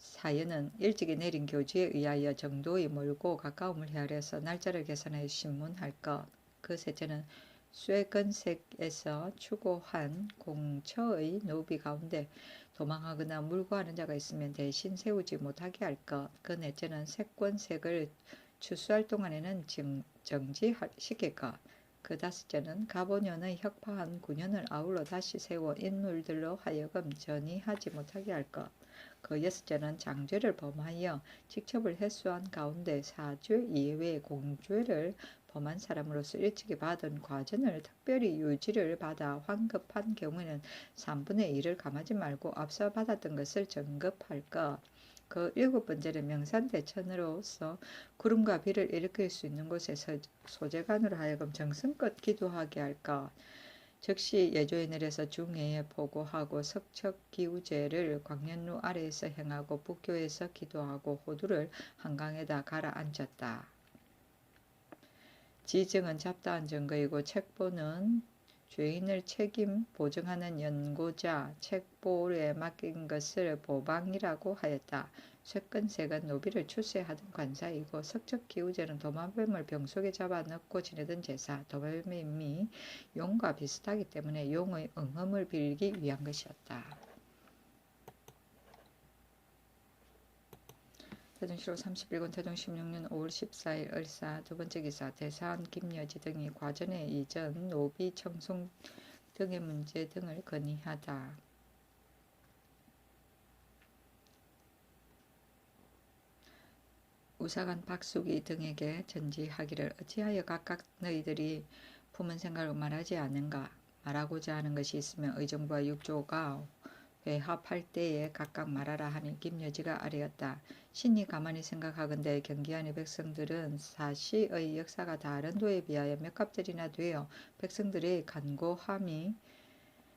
사연은 일찍이 내린 교지에 의하여 정도의 멀고 가까움을 헤아려서 날짜를 계산하여 신문할 것. 그 셋째는 쇠건색에서 추고한 공처의 노비 가운데 도망하거나 물고하는 자가 있으면 대신 세우지 못하게 할 것. 그 넷째는 색권색을 추수할 동안에는 정지시킬 것. 그 다섯째는 가보년의 혁파한 9년을 아울러 다시 세워 인물들로 하여금 전이하지 못하게 할 것. 그 여섯째는 장죄를 범하여 직첩을 해소한 가운데 사죄 이외의 공죄를 범한 사람으로서 일찍이 받은 과전을 특별히 유지를 받아 환급한 경우에는 3분의 1을 감하지 말고 앞서 받았던 것을 정급할 것. 그 7번째는 명산대천으로서 구름과 비를 일으킬 수 있는 곳에서 소재관으로 하여금 정성껏 기도하게 할 것. 즉시 예조에 내려서 중회에 보고하고 석척기우제를 광년루 아래에서 행하고 북교에서 기도하고 호두를 한강에다 가라앉혔다. 지증은 잡다한 증거이고 책보는 죄인을 책임 보증하는 연고자 책보에 맡긴 것을 보방이라고 하였다. 쇠건색은 노비를 출세하던 관사이고 석척기우제는 도마뱀을 병속에 잡아 넣고 지내던 제사, 도마뱀이 용과 비슷하기 때문에 용의 응음을 빌기 위한 것이었다. 태종시로 31권 태종 16년 5월 14일 을사 두번째 기사 대사원 김여지 등이 과전의 이전 노비 청송 등의 문제 등을 건의하다. 우사관 박숙이 등에게 전지하기를 어찌하여 각각 너희들이 품은 생각을 말하지 않는가. 말하고자 하는 것이 있으면 의정부와 육조가 회합할 때에 각각 말하라 하니 김여지가 아뢰었다. 신이 가만히 생각하건대 경기안의 백성들은 사시의 역사가 다른 도에 비하여 몇 갑절이나 되어 백성들의 간고함이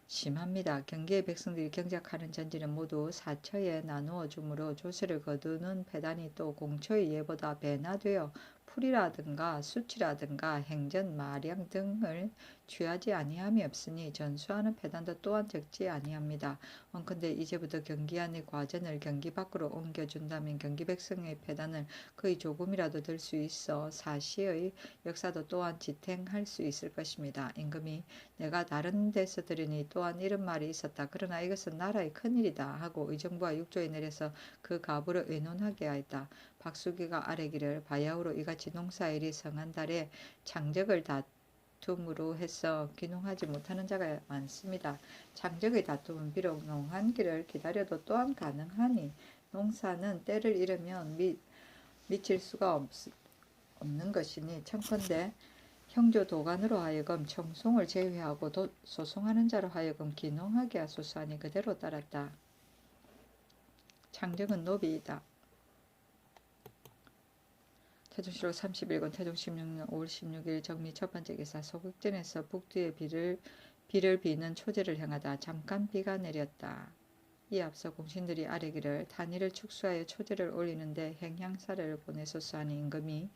심합니다. 경기의 백성들이 경작하는 전지는 모두 사처에 나누어 주므로 조세를 거두는 패단이 또 공처의 예보다 배나 되어 풀이라든가 수치라든가 행전, 마량 등을 취하지 아니함이 없으니 전수하는 패단도 또한 적지 아니합니다. 원컨대 이제부터 경기안의 과전을 경기 밖으로 옮겨준다면 경기 백성의 패단을 거의 조금이라도 들 수 있어 사시의 역사도 또한 지탱할 수 있을 것입니다. 임금이 내가 다른 데서 들으니 또한 이런 말이 있었다. 그러나 이것은 나라의 큰일이다 하고 의정부와 육조에 내려서 그 가부를 의논하게 하였다. 박수기가 아뢰기를 바야흐로 이같이 농사일이 성한 달에 창적을 다툼으로 해서 귀농하지 못하는 자가 많습니다. 창적의 다툼은 비록 농한기를 기다려도 또한 가능하니 농사는 때를 잃으면 미칠 수가 없는 것이니 청컨대 형조 도관으로 하여금 청송을 제외하고 소송하는 자로 하여금 귀농하게 하소서 하니 그대로 따랐다. 창정은 노비이다. 태종시로 31권 태종 16년 5월 16일 정미 첫번째 기사 소극전에서 북두에 비를 비는 초제를 행하다 잠깐 비가 내렸다. 이 앞서 공신들이 아뢰기를 단위를 축소하여 초제를 올리는데 행향사를 보내소서 하니 임금이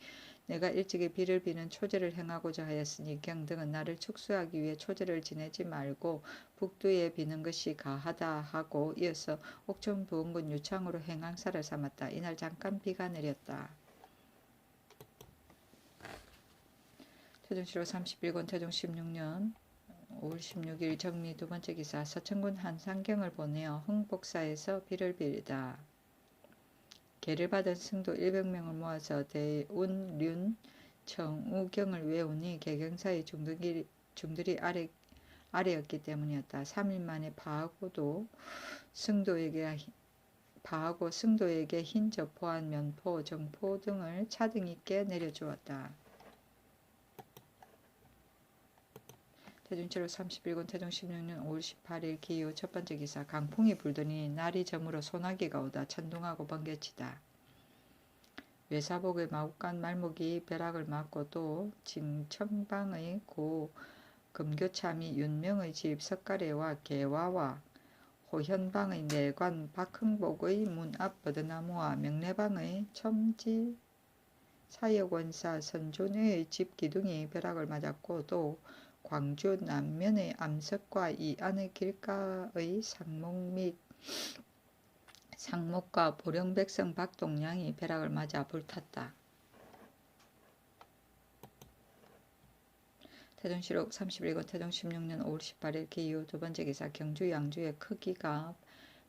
내가 일찍이 비를 비는 초제를 행하고자 하였으니 경등은 나를 축소하기 위해 초제를 지내지 말고 북두에 비는 것이 가하다 하고 이어서 옥천 부원군 유창으로 행항사를 삼았다. 이날 잠깐 비가 내렸다. 태종시로 31권 태종 16년 5월 16일 정미 두번째 기사 서천군 한상경을 보내어 흥복사에서 비를 빌다. 계를 받은 승도 100명을 모아서 대운, 륜, 청우경을 외우니 개경사의 중들이 아래였기 때문이었다. 3일 만에 파하고 승도에게 흰 저포한 면포, 정포 등을 차등 있게 내려주었다. 태종치로 31권 태종 16년 5월 18일 기후 첫번째 기사 강풍이 불더니 날이 저물어 소나기가 오다 천둥하고 번개치다. 외사복의 마국간 말목이 벼락을 맞고 또 징청방의 고 금교참이 윤명의 집 석가래와 개화와 호현방의 내관 박흥복의 문 앞 버드나무와 명례방의 첨지 사역원사 선존의 집 기둥이 벼락을 맞았고 또 광주 남면의 암석과 이 안의 길가의 상목과 보령백성 박동량이 벼락을 맞아 불탔다. 태종실록 31권 태종 16년 5월 18일 기후 두 번째 기사 경주 양주의 크기가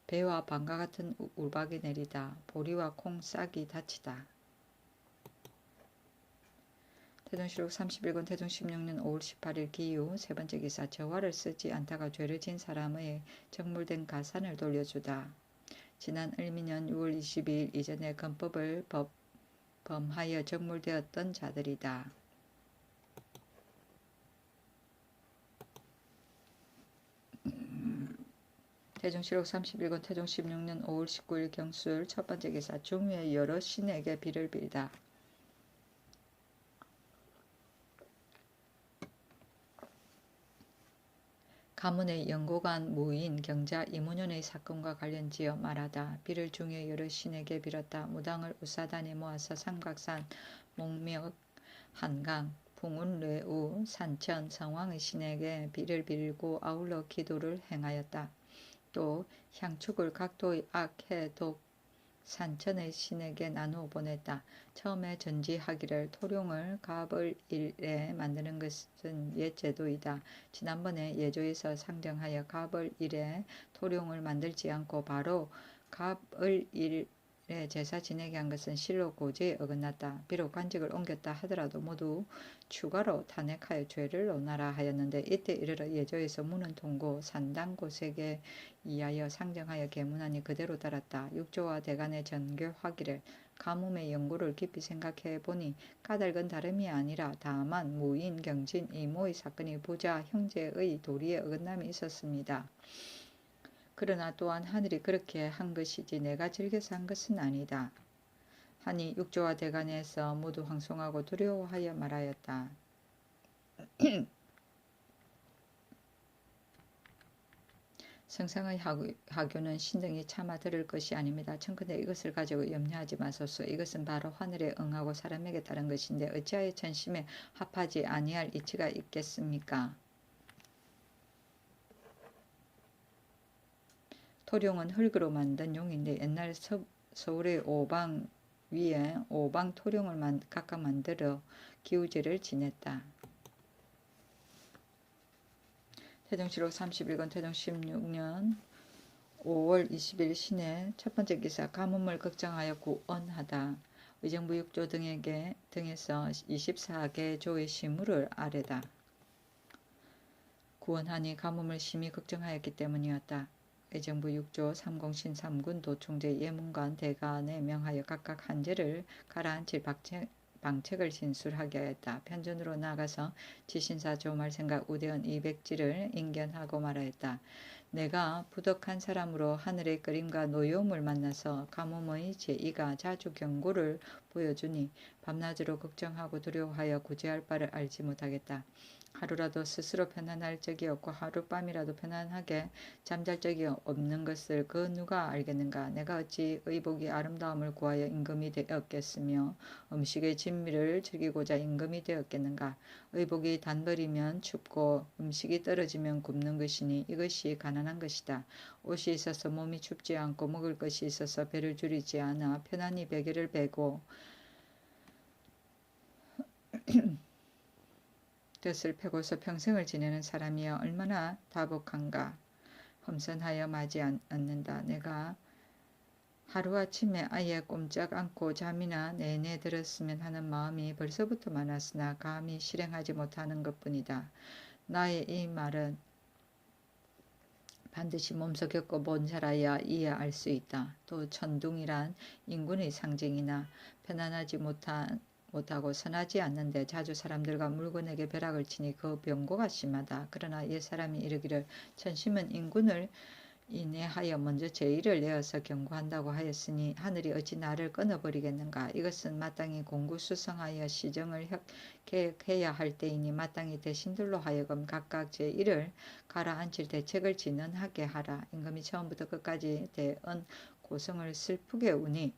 배와 방과 같은 우박이 내리다. 보리와 콩 싹이 다치다. 태종실록 31권 태종 16년 5월 18일 기후 세 번째 기사 저화를 쓰지 않다가 죄를 진 사람의 적물된 가산을 돌려주다. 지난 을미년 6월 22일 이전에 건법을 범하여 적물되었던 자들이다. 태종실록 31권 태종 16년 5월 19일 경술 첫 번째 기사 중위의 여러 신에게 비를 빌다. 가문의 연고관 무인 경자 이문연의 사건과 관련지어 말하다. 비를 중에 여러 신에게 빌었다. 무당을 우사단에 모아서 삼각산, 목명, 한강, 풍운뢰우, 산천, 성왕의 신에게 비를 빌고 아울러 기도를 행하였다. 또 향축을 각도의 악, 해, 독, 산천의 신에게 나누어 보냈다. 처음에 전지하기를 토룡을 갑을 일에 만드는 것은 옛 제도이다. 지난번에 예조에서 상정하여 갑을 일에 토룡을 만들지 않고 바로 갑을 일에 제사 지내게 한 것은 실로 고제에 어긋났다. 비록 관직을 옮겼다 하더라도 모두 추가로 탄핵하여 죄를 논하라 하였는데 이때 이르러 예조에서 무는 통고 산당고색에 이하여 상정하여 계문하니 그대로 따랐다. 육조와 대간의 전결하기를 가뭄의 연구를 깊이 생각해 보니 까닭은 다름이 아니라 다만 무인 경진 이모의 사건이 부자 형제의 도리에 어긋남이 있었습니다. 그러나 또한 하늘이 그렇게 한 것이지 내가 즐겨서 한 것은 아니다. 하니 육조와 대간에서 모두 황송하고 두려워하여 말하였다. 성상의 하교는 신등이 차마 들을 것이 아닙니다. 청컨대 이것을 가지고 염려하지 마소서. 이것은 바로 하늘에 응하고 사람에게 따른 것인데 어찌하여 천심에 합하지 아니할 이치가 있겠습니까? 토룡은 흙으로 만든 용인데 옛날 서울의 오방 위에 오방 토룡을 각각 만들어 기우제를 지냈다. 태종실록 31권 태종 16년 5월 20일 신해 첫 번째 기사 가뭄을 걱정하여 구언하다. 의정부 육조 등에서 24개 조의 시무를 아래다. 구언하니 가뭄을 심히 걱정하였기 때문이었다. 의정부 6조 3공신 3군 도총재 예문관 대간에 명하여 각각 한 제를 가라앉힐 방책을 진술하게 하였다. 편전으로 나가서 지신사 조말생각 우대원 200지를 인견하고 말하였다. 내가 부덕한 사람으로 하늘의 그림과 노여움을 만나서 가뭄의 제2가 자주 경고를 보여주니 밤낮으로 걱정하고 두려워하여 구제할 바를 알지 못하겠다. 하루라도 스스로 편안할 적이 없고 하룻밤이라도 편안하게 잠잘 적이 없는 것을 그 누가 알겠는가. 내가 어찌 의복이 아름다움을 구하여 임금이 되었겠으며 음식의 진미를 즐기고자 임금이 되었겠는가. 의복이 단벌이면 춥고 음식이 떨어지면 굶는 것이니 이것이 가난한 것이다. 옷이 있어서 몸이 춥지 않고 먹을 것이 있어서 배를 줄이지 않아 편안히 베개를 베고 뜻을 펴고서 평생을 지내는 사람이여 얼마나 다복한가. 험선하여 마지 않는다. 내가 하루아침에 아예 꼼짝 않고 잠이나 내내 들었으면 하는 마음이 벌써부터 많았으나 감히 실행하지 못하는 것뿐이다. 나의 이 말은 반드시 몸소 겪고 본 자라야 이해할 수 있다. 또 천둥이란 인군의 상징이나 편안하지 못하고 선하지 않는데 자주 사람들과 물건에게 벼락을 치니 그 병고가 심하다. 그러나 옛사람이 이르기를 천심은 인군을 인해하여 먼저 제의를 내어서 경고한다고 하였으니 하늘이 어찌 나를 끊어버리겠는가. 이것은 마땅히 공구수성하여 시정을 계획해야 할 때이니 마땅히 대신들로 하여금 각각 제1을 가라앉힐 대책을 진언하게 하라. 임금이 처음부터 끝까지 대언 고성을 슬프게 우니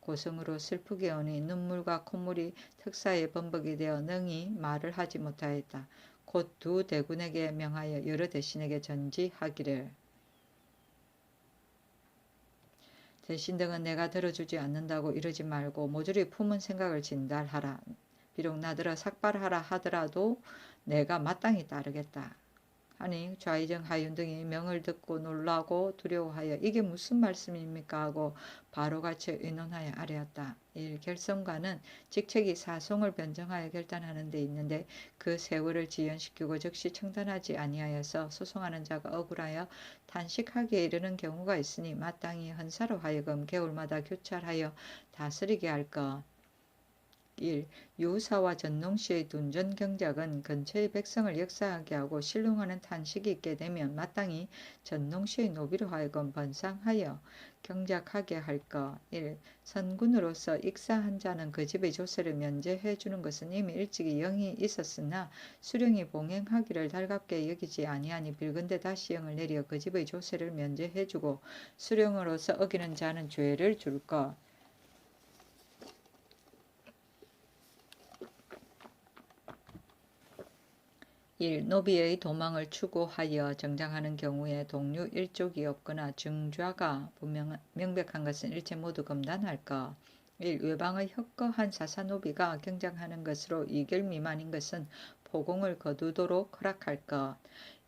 고성으로 슬프게 오니 눈물과 콧물이 특사의 범벅이 되어 능히 말을 하지 못하였다. 곧 두 대군에게 명하여 여러 대신에게 전지하기를 대신 등은 내가 들어주지 않는다고 이러지 말고 모조리 품은 생각을 진달하라. 비록 나더러 삭발하라 하더라도 내가 마땅히 따르겠다. 하니 좌의정 하윤 등이 명을 듣고 놀라고 두려워하여 이게 무슨 말씀입니까 하고 바로같이 의논하여 아뢰었다. 1. 결성관은 직책이 사송을 변정하여 결단하는 데 있는데 그 세월을 지연시키고 즉시 청단하지 아니하여서 소송하는 자가 억울하여 단식하기에 이르는 경우가 있으니 마땅히 헌사로 하여금 개월마다 교찰하여 다스리게 할 것. 1. 유사와 전농시의 둔전 경작은 근처의 백성을 역사하게 하고 신롱하는 탄식이 있게 되면 마땅히 전농시의 노비로 하여금 번상하여 경작하게 할 것. 1. 선군으로서 익사한 자는 그 집의 조세를 면제해 주는 것은 이미 일찍이 영이 있었으나 수령이 봉행하기를 달갑게 여기지 아니하니 빌근데 다시 영을 내려 그 집의 조세를 면제해 주고 수령으로서 어기는 자는 죄를 줄 것. 1. 노비의 도망을 추구하여 정장하는 경우에 동류 일족이 없거나 증좌가 명백한 것은 일체 모두 검단할 것. 1. 외방의 혁거한 사사노비가 경장하는 것으로 이결 미만인 것은 포공을 거두도록 허락할 것.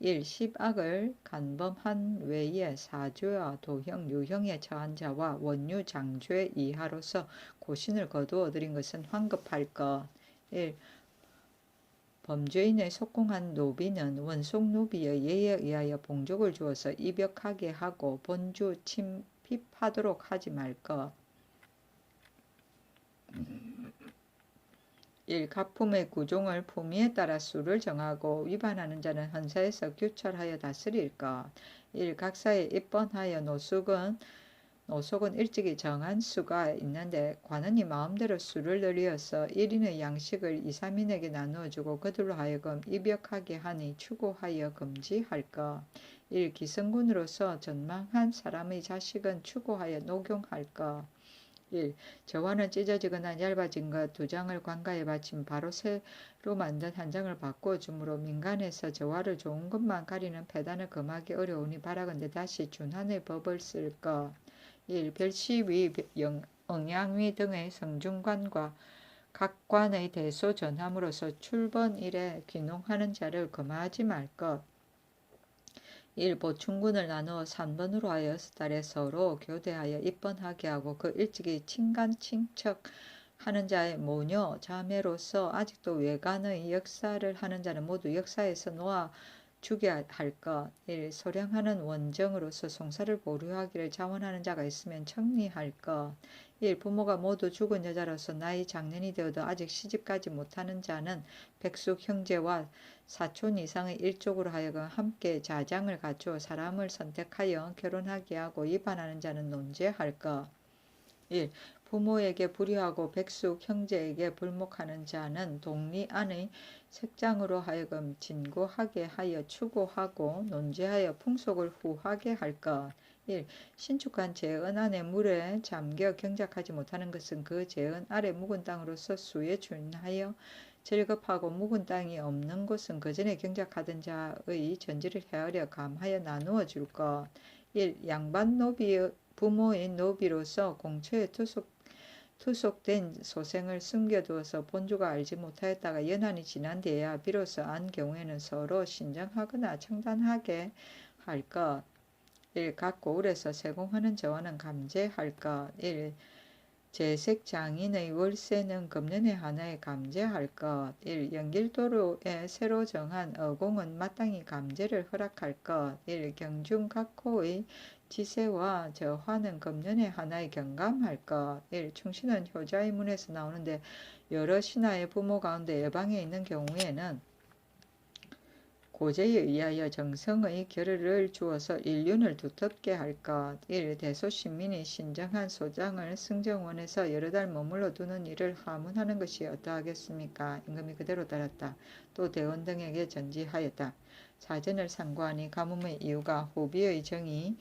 1. 십악을 간범한 외에 사죄와 도형, 유형에 처한 자와 원유 장죄 이하로서 고신을 거두어 들인 것은 환급할 것. 1. 범죄인의 속공한 노비는 원속 노비의 예에 의하여 봉족을 주어서 입역하게 하고 본주 침핍하도록 하지 말 것. 1. 각품의 구종을 품위에 따라 수를 정하고 위반하는 자는 헌사에서 규찰하여 다스릴 것. 1. 각사에 입번하여 노속은 일찍이 정한 수가 있는데 관원이 마음대로 수를 늘려서 1인의 양식을 2, 3인에게 나누어주고 그들로 하여금 입역하게 하니 추구하여 금지할 것. 1. 기성군으로서 전망한 사람의 자식은 추구하여 녹용할 것. 1. 저화는 찢어지거나 얇아진 것 2장을 관가에 바친 바로 새로 만든 한 장을 바꾸어 주므로 민간에서 저화를 좋은 것만 가리는 폐단을 금하기 어려우니 바라건대 다시 준한의 법을 쓸 것. 1. 별시위, 응양위 등의 성중관과 각 관의 대소 전함으로서 출번일에 귀농하는 자를 금하지 말 것. 1. 보충군을 나누어 3번으로 하여 6달에 서로 교대하여 입번하게 하고 그 일찍이 친간친척하는 자의 모녀, 자매로서 아직도 외간의 역사를 하는 자는 모두 역사에서 놓아 주게 할 것. 1. 소량하는 원정으로서 송사를 보류하기를 자원하는 자가 있으면 청리할 것. 1. 부모가 모두 죽은 여자로서 나이 장년이 되어도 아직 시집가지 못하는 자는 백숙 형제와 사촌 이상의 일족으로 하여금 함께 자장을 갖추어 사람을 선택하여 결혼하게 하고 위반하는 자는 논제할 것. 1. 부모에게 불의하고 백숙 형제에게 불목하는 자는 동리 안의 색장으로 하여금 진고하게 하여 추구하고 논제하여 풍속을 후하게 할 것. 1. 신축한 재은 안에 물에 잠겨 경작하지 못하는 것은 그 재은 아래 묵은 땅으로서 수에 준하여 절급하고 묵은 땅이 없는 곳은 그 전에 경작하던 자의 전지를 헤아려 감하여 나누어 줄 것. 1. 양반 노비의 부모인 노비로서 공처에 투속된 소생을 숨겨두어서 본주가 알지 못하였다가 연한이 지난 뒤에야 비로소 안 경우에는 서로 신정하거나 청단하게 할 것. 1. 각 고을에서 세공하는 저하는 감제할 것. 1. 재색 장인의 월세는 금년에 하나에 감제할 것. 1. 연길도로에 새로 정한 어공은 마땅히 감제를 허락할 것. 1. 경중 각호의 지세와 저화는 금년에 하나에 경감할 것. 1. 충신은 효자의 문에서 나오는데 여러 신하의 부모 가운데 예방에 있는 경우에는 고제에 의하여 정성의 결의를 주어서 인륜을 두텁게 할 것. 1. 대소신민이 신정한 소장을 승정원에서 여러 달 머물러 두는 일을 하문하는 것이 어떠하겠습니까? 임금이 그대로 따랐다. 또 대원 등에게 전지하였다. 사전을 상고하니 가뭄의 이유가 호비의 정이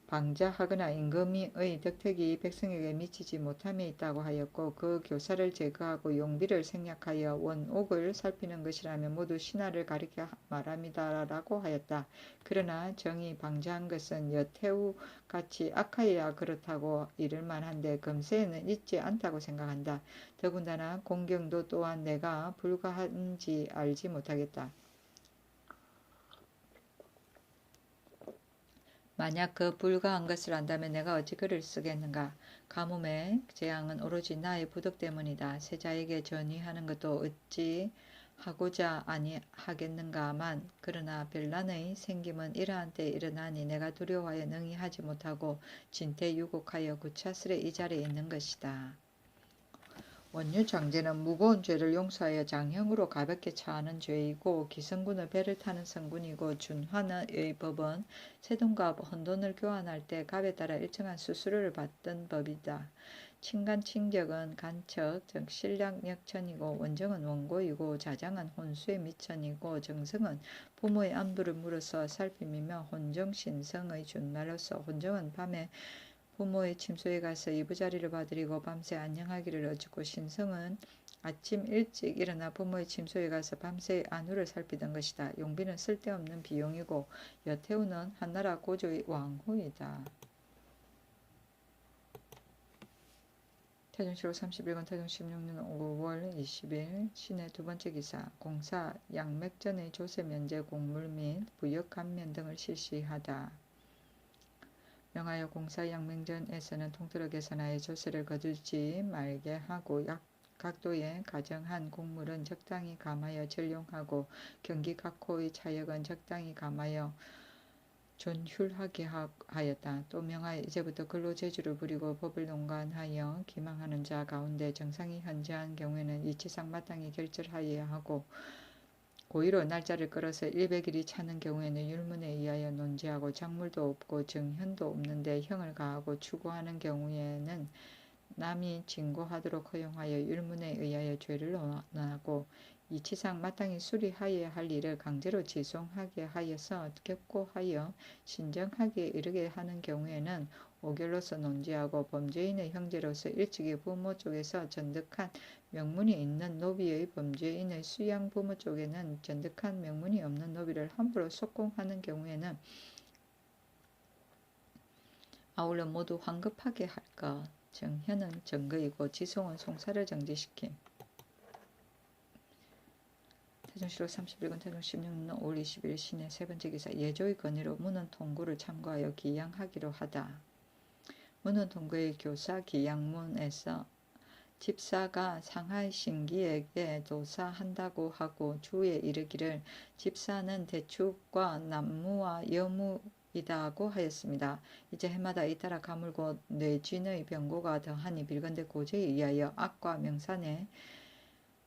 방자하거나 임금의 덕택이 백성에게 미치지 못함에 있다고 하였고, 그 교사를 제거하고 용비를 생략하여 원옥을 살피는 것이라면 모두 신하를 가리켜 말합니다라고 하였다. 그러나 정이 방자한 것은 여태우같이 악하여야 그렇다고 이를 만한데 금세에는 있지 않다고 생각한다. 더군다나 공경도 또한 내가 불가한지 알지 못하겠다. 만약 그 불가한 것을 안다면 내가 어찌 글을 쓰겠는가. 가뭄의 재앙은 오로지 나의 부덕 때문이다. 세자에게 전의하는 것도 어찌 하고자 아니하겠는가만. 그러나 별난의 생김은 이러한 때에 일어나니 내가 두려워하여 능히 하지 못하고 진퇴유곡하여 구차스레 이 자리에 있는 것이다. 원유장제는 무거운 죄를 용서하여 장형으로 가볍게 처하는 죄이고, 기성군을 배를 타는 성군이고, 준환의 법은 세돈과 헌돈을 교환할 때 값에 따라 일정한 수수료를 받던 법이다. 친간친격은 간척, 즉 신량역천이고, 원정은 원고이고, 자장은 혼수의 미천이고, 정성은 부모의 안부를 물어서 살피며 혼정신성의 준말로서, 혼정은 밤에 부모의 침소에 가서 이부자리를 봐드리고 밤새 안녕하기를 어쩌고, 신성은 아침 일찍 일어나 부모의 침소에 가서 밤새 안우를 살피던 것이다. 용비는 쓸데없는 비용이고 여태우는 한나라 고조의 왕후이다. 태종실록 31권 태종 16년 5월 20일 신의 두 번째 기사. 공사 양맥전의 조세 면제 공물 및 부역 감면 등을 실시하다. 명하여 공사 양맹전에서는 통틀어 계산하여 조세를 거두지 말게 하고, 각도에 가정한 곡물은 적당히 감하여 전용하고, 경기 각호의 차역은 적당히 감하여 존휼하게 하였다. 또 명하여 이제부터 근로제주를 부리고 법을 논관하여 기망하는 자 가운데 정상이 현저한 경우에는 이치상 마땅히 결절하여야 하고, 고의로 날짜를 끌어서 100일이 차는 경우에는 율문에 의하여 논지하고, 작물도 없고 정현도 없는데 형을 가하고 추구하는 경우에는 남이 징고하도록 허용하여 율문에 의하여 죄를 논하고, 이치상 마땅히 수리하여야 할 일을 강제로 지송하게 하여서 격고하여 신정하게 이르게 하는 경우에는 오결로서 논지하고, 범죄인의 형제로서 일찍이 부모 쪽에서 전득한 명문이 있는 노비의 범죄인의 수양 부모 쪽에는 전득한 명문이 없는 노비를 함부로 속공하는 경우에는 아울러 모두 환급하게 할 것. 정현은 정거이고 지송은 송사를 정지시킴. 태종실록 31권 태종 16년 5월 20일 신의 세 번째 기사. 예조의 건의로 문헌 통구를 참고하여 기양하기로 하다. 문헌 통구의 교사 기양문에서 집사가 상하이 신기에게 도사한다고 하고 주에 이르기를 집사는 대축과 남무와 여무이다고 하였습니다. 이제 해마다 잇따라 가물고 뇌진의 병고가 더하니 빌건대 고제에 의하여 악과 명산에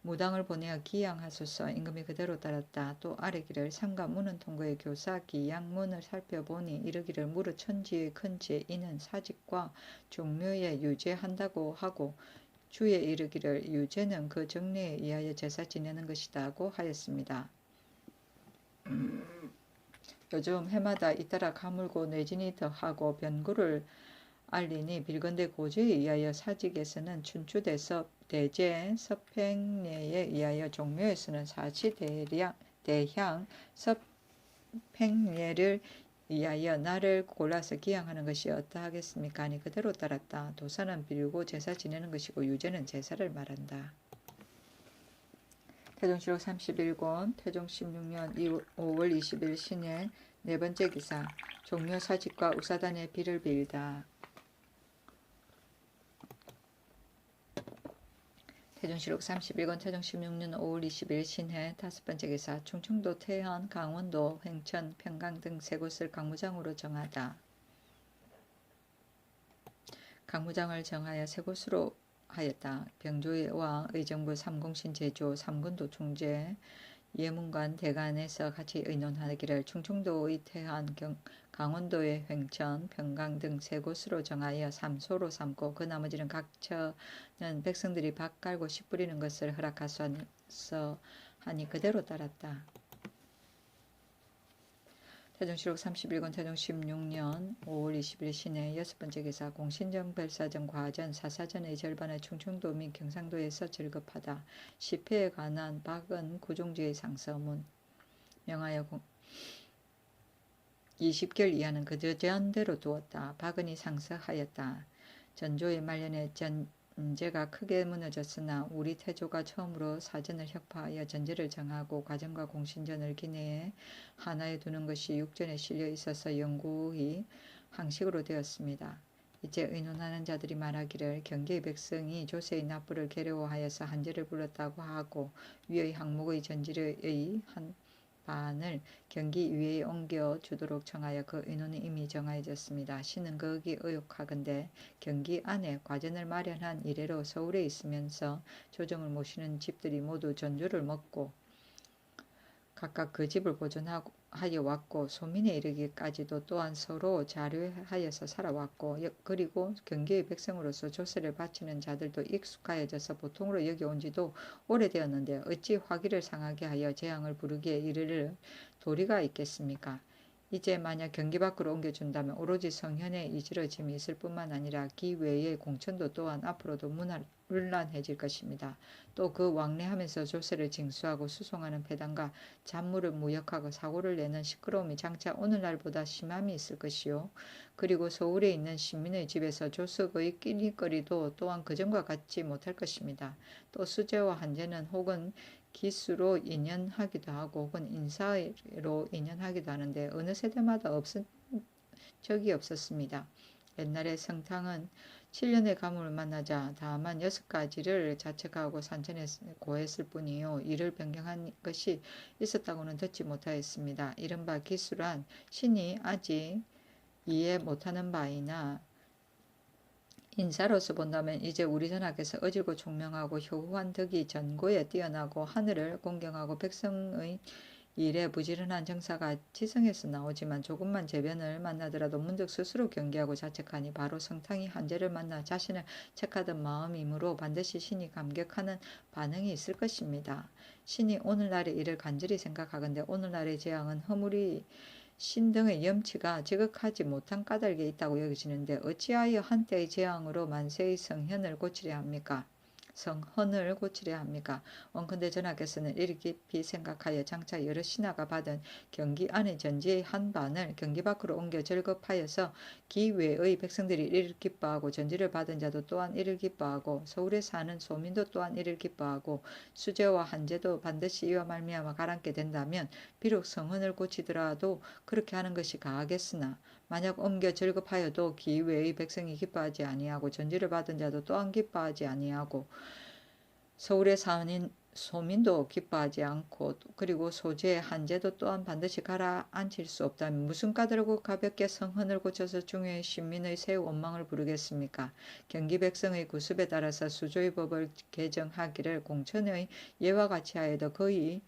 무당을 보내어 기양하소서. 임금이 그대로 따랐다. 또 아래기를 상가 문헌 통구의 교사 기양문을 살펴보니 이르기를 무릇 천지의 큰 죄인은 사직과 종묘에 유죄한다고 하고, 주에 이르기를 유죄는 그 정례에 의하여 제사 지내는 것이다고 하였습니다. 요즘 해마다 잇따라 가물고 뇌진이 더하고 변고를 알리니 빌건대 고제에 의하여 사직에서는 춘추대섭 대제 섭행례에 의하여 종묘에서는 사치대향 섭행례를 의하여 나를 골라서 기양하는 것이 어떠하겠습니까? 아니 그대로 따랐다. 도사는 빌고 제사 지내는 것이고 유죄는 제사를 말한다. 태종실록 31권 태종 16년 5월 20일 신의 네 번째 기사. 종묘 사직과 우사단의 비를 빌다. 태종실록 31권 태종 16년 5월 20일 신해 다섯 번째 기사. 충청도 태안, 강원도, 횡천, 평강 등 세 곳을 강무장으로 정하다. 강무장을 정하여 세 곳으로 하였다. 병조와 의정부, 삼공신, 제주, 삼군도, 충제, 예문관 대관에서 같이 의논하기를 충청도의 태안, 강원도의 횡천, 평강 등 세 곳으로 정하여 삼소로 삼고 그 나머지는 각처는 백성들이 밭 깔고 씨 뿌리는 것을 허락하소서 하니 그대로 따랐다. 태종실록 31권 태종 16년 5월 20일 시내 여섯 번째 기사 공신정 별사정 과전 사사전의 절반을 충청도 및 경상도에서 절급하다. 시패에 관한 박은 구종지의 상서문 명하여 20결 이하는 그저 전대로 두었다. 박은이 상서하였다. 전조의 말년에 전제가 크게 무너졌으나 우리 태조가 처음으로 사전을 혁파하여 전제를 정하고 과정과 공신전을 기내에 하나에 두는 것이 육전에 실려 있어서 영구히 항식으로 되었습니다. 이제 의논하는 자들이 말하기를 경계의 백성이 조세의 납부를 괴로워하여서 한제를 불렀다고 하고 위의 항목의 전지의 한 반을 경기 위에 옮겨 주도록 청하여 그 의논이 이미 정하여졌습니다. 신은 거기 의혹하건대 경기 안에 과전을 마련한 이래로 서울에 있으면서 조정을 모시는 집들이 모두 전주를 먹고 각각 그 집을 보존하여 왔고 소민에 이르기까지도 또한 서로 자료하여서 살아왔고 그리고 경계의 백성으로서 조세를 바치는 자들도 익숙하여져서 보통으로 여겨온 지도 오래되었는데 어찌 화기를 상하게 하여 재앙을 부르기에 이르를 도리가 있겠습니까? 이제 만약 경기 밖으로 옮겨준다면 오로지 성현의 이지러짐이 있을 뿐만 아니라 기외의 공천도 또한 앞으로도 문란해질 것입니다. 또 그 왕래하면서 조세를 징수하고 수송하는 배당과 잡물을 무역하고 사고를 내는 시끄러움이 장차 오늘날보다 심함이 있을 것이요. 그리고 서울에 있는 시민의 집에서 조석의 끼니거리도 또한 그전과 같지 못할 것입니다. 또 수재와 한제는 혹은 기수로 인연하기도 하고 혹은 인사로 인연하기도 하는데 어느 세대마다 없은 적이 없었습니다. 옛날에 성탕은 7년의 가뭄을 만나자 다만 6가지를 자책하고 산천에 고했을 뿐이요. 이를 변경한 것이 있었다고는 듣지 못하였습니다. 이른바 기수란 신이 아직 이해 못하는 바이나 인사로서 본다면 이제 우리 전하께서 어질고 총명하고 효후한 덕이 전고에 뛰어나고 하늘을 공경하고 백성의 일에 부지런한 정사가 지성에서 나오지만 조금만 재변을 만나더라도 문득 스스로 경계하고 자책하니 바로 성탕이 한제를 만나 자신을 책하던 마음이므로 반드시 신이 감격하는 반응이 있을 것입니다. 신이 오늘날의 일을 간절히 생각하건대 오늘날의 재앙은 허물이 신 등의 염치가 지극하지 못한 까닭에 있다고 여겨지는데 어찌하여 한때의 재앙으로 만세의 성현을 고치려 합니까? 성헌을 고치려 합니까? 원컨대 전하께서는 이를 깊이 생각하여 장차 여러 신하가 받은 경기 안의 전지의 한 반을 경기 밖으로 옮겨 절급하여서 기외의 백성들이 이를 기뻐하고 전지를 받은 자도 또한 이를 기뻐하고 서울에 사는 소민도 또한 이를 기뻐하고 수재와 한제도 반드시 이와 말미암아 가라앉게 된다면 비록 성헌을 고치더라도 그렇게 하는 것이 가하겠으나 만약 옮겨 절급하여도 기외의 백성이 기뻐하지 아니하고 전지를 받은 자도 또한 기뻐하지 아니하고 서울에 사는 소민도 기뻐하지 않고 그리고 소재의 한제도 또한 반드시 가라앉힐 수 없다면 무슨 까다롭고 가볍게 성헌을 고쳐서 중요의 신민의 새 원망을 부르겠습니까? 경기 백성의 구습에 따라서 수조의 법을 개정하기를 공천의 예와 같이 하여도 거의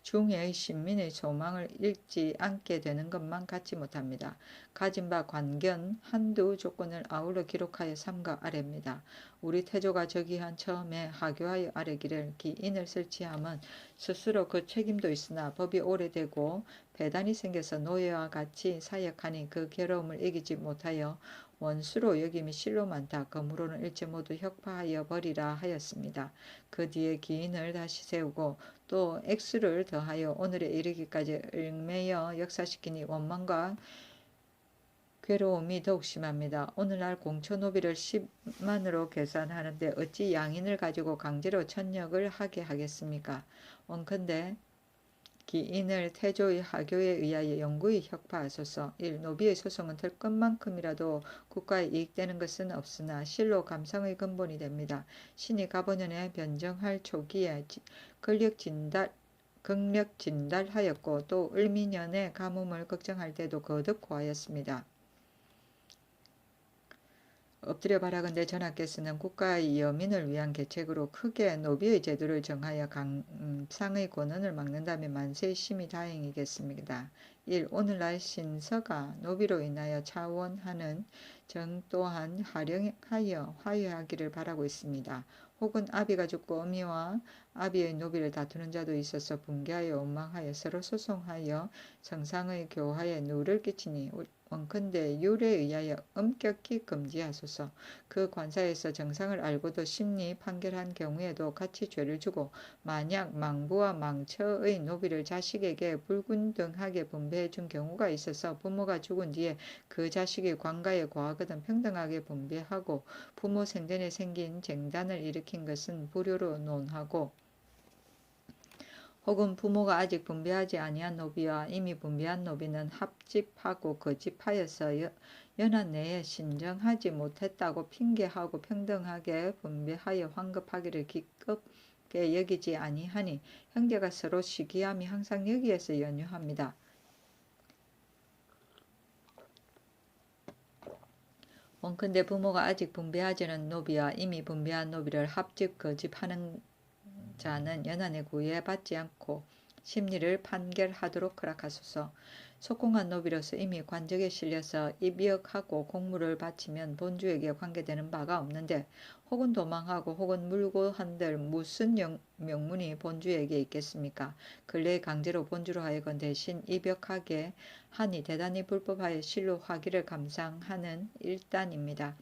중의 신민의 소망을 잃지 않게 되는 것만 갖지 못합니다. 가진 바 관견 한두 조건을 아울러 기록하여 삼가 아래입니다. 우리 태조가 저기한 처음에 하교하여 아래기를 기인을 설치함은 스스로 그 책임도 있으나 법이 오래되고 배단이 생겨서 노예와 같이 사역하니 그 괴로움을 이기지 못하여 원수로 여김이 실로 많다. 그러므로는 일체 모두 혁파하여 버리라 하였습니다. 그 뒤에 기인을 다시 세우고 또 액수를 더하여 오늘에 이르기까지 얽매여 역사시키니 원망과 괴로움이 더욱 심합니다. 오늘날 공처노비를 10만으로 계산하는데 어찌 양인을 가지고 강제로 천역을 하게 하겠습니까? 원컨대 기인을 태조의 하교에 의하여 영구히 혁파하소서. 1. 노비의 소송은 될 것만큼이라도 국가에 이익되는 것은 없으나 실로 감상의 근본이 됩니다. 신이 가보년에 변정할 초기에 극력 진달하였고 또 을미년에 가뭄을 걱정할 때도 거듭 고하였습니다. 엎드려 바라건대 전하께서는 국가의 여민을 위한 계책으로 크게 노비의 제도를 정하여 강상의 권한을 막는다면 만세 심히 다행이겠습니다. 1. 오늘날 신서가 노비로 인하여 차원하는 정 또한 활용하여 화해하기를 바라고 있습니다. 혹은 아비가 죽고 어미와 아비의 노비를 다투는 자도 있어서 분개하여 원망하여 서로 소송하여 정상의 교화에 누를 끼치니 원컨대 율에 의하여 엄격히 금지하소서. 그 관사에서 정상을 알고도 심리 판결한 경우에도 같이 죄를 주고 만약 망부와 망처의 노비를 자식에게 불균등하게 분배해 준 경우가 있어서 부모가 죽은 뒤에 그 자식이 관가에 거하거든 평등하게 분배하고 부모 생전에 생긴 쟁단을 일으킨 것은 불효로 논하고 혹은 부모가 아직 분배하지 아니한 노비와 이미 분배한 노비는 합집하고 거집하여서 연한 내에 신정하지 못했다고 핑계하고 평등하게 분배하여 환급하기를 기껍게 여기지 아니하니 형제가 서로 시기함이 항상 여기에서 연유합니다. 원컨대 부모가 아직 분배하지는 노비와 이미 분배한 노비를 합집 거집하는 자는 연한에 구애받지 않고 심리를 판결하도록 허락하소서. 속공한 노비로서 이미 관적에 실려서 입역하고 공물을 바치면 본주에게 관계되는 바가 없는데 혹은 도망하고 혹은 물고 한들 무슨 명문이 본주에게 있겠습니까? 근래에 강제로 본주로 하여금 대신 입역하게 하니 대단히 불법하여 실로 화기를 감상하는 일단입니다.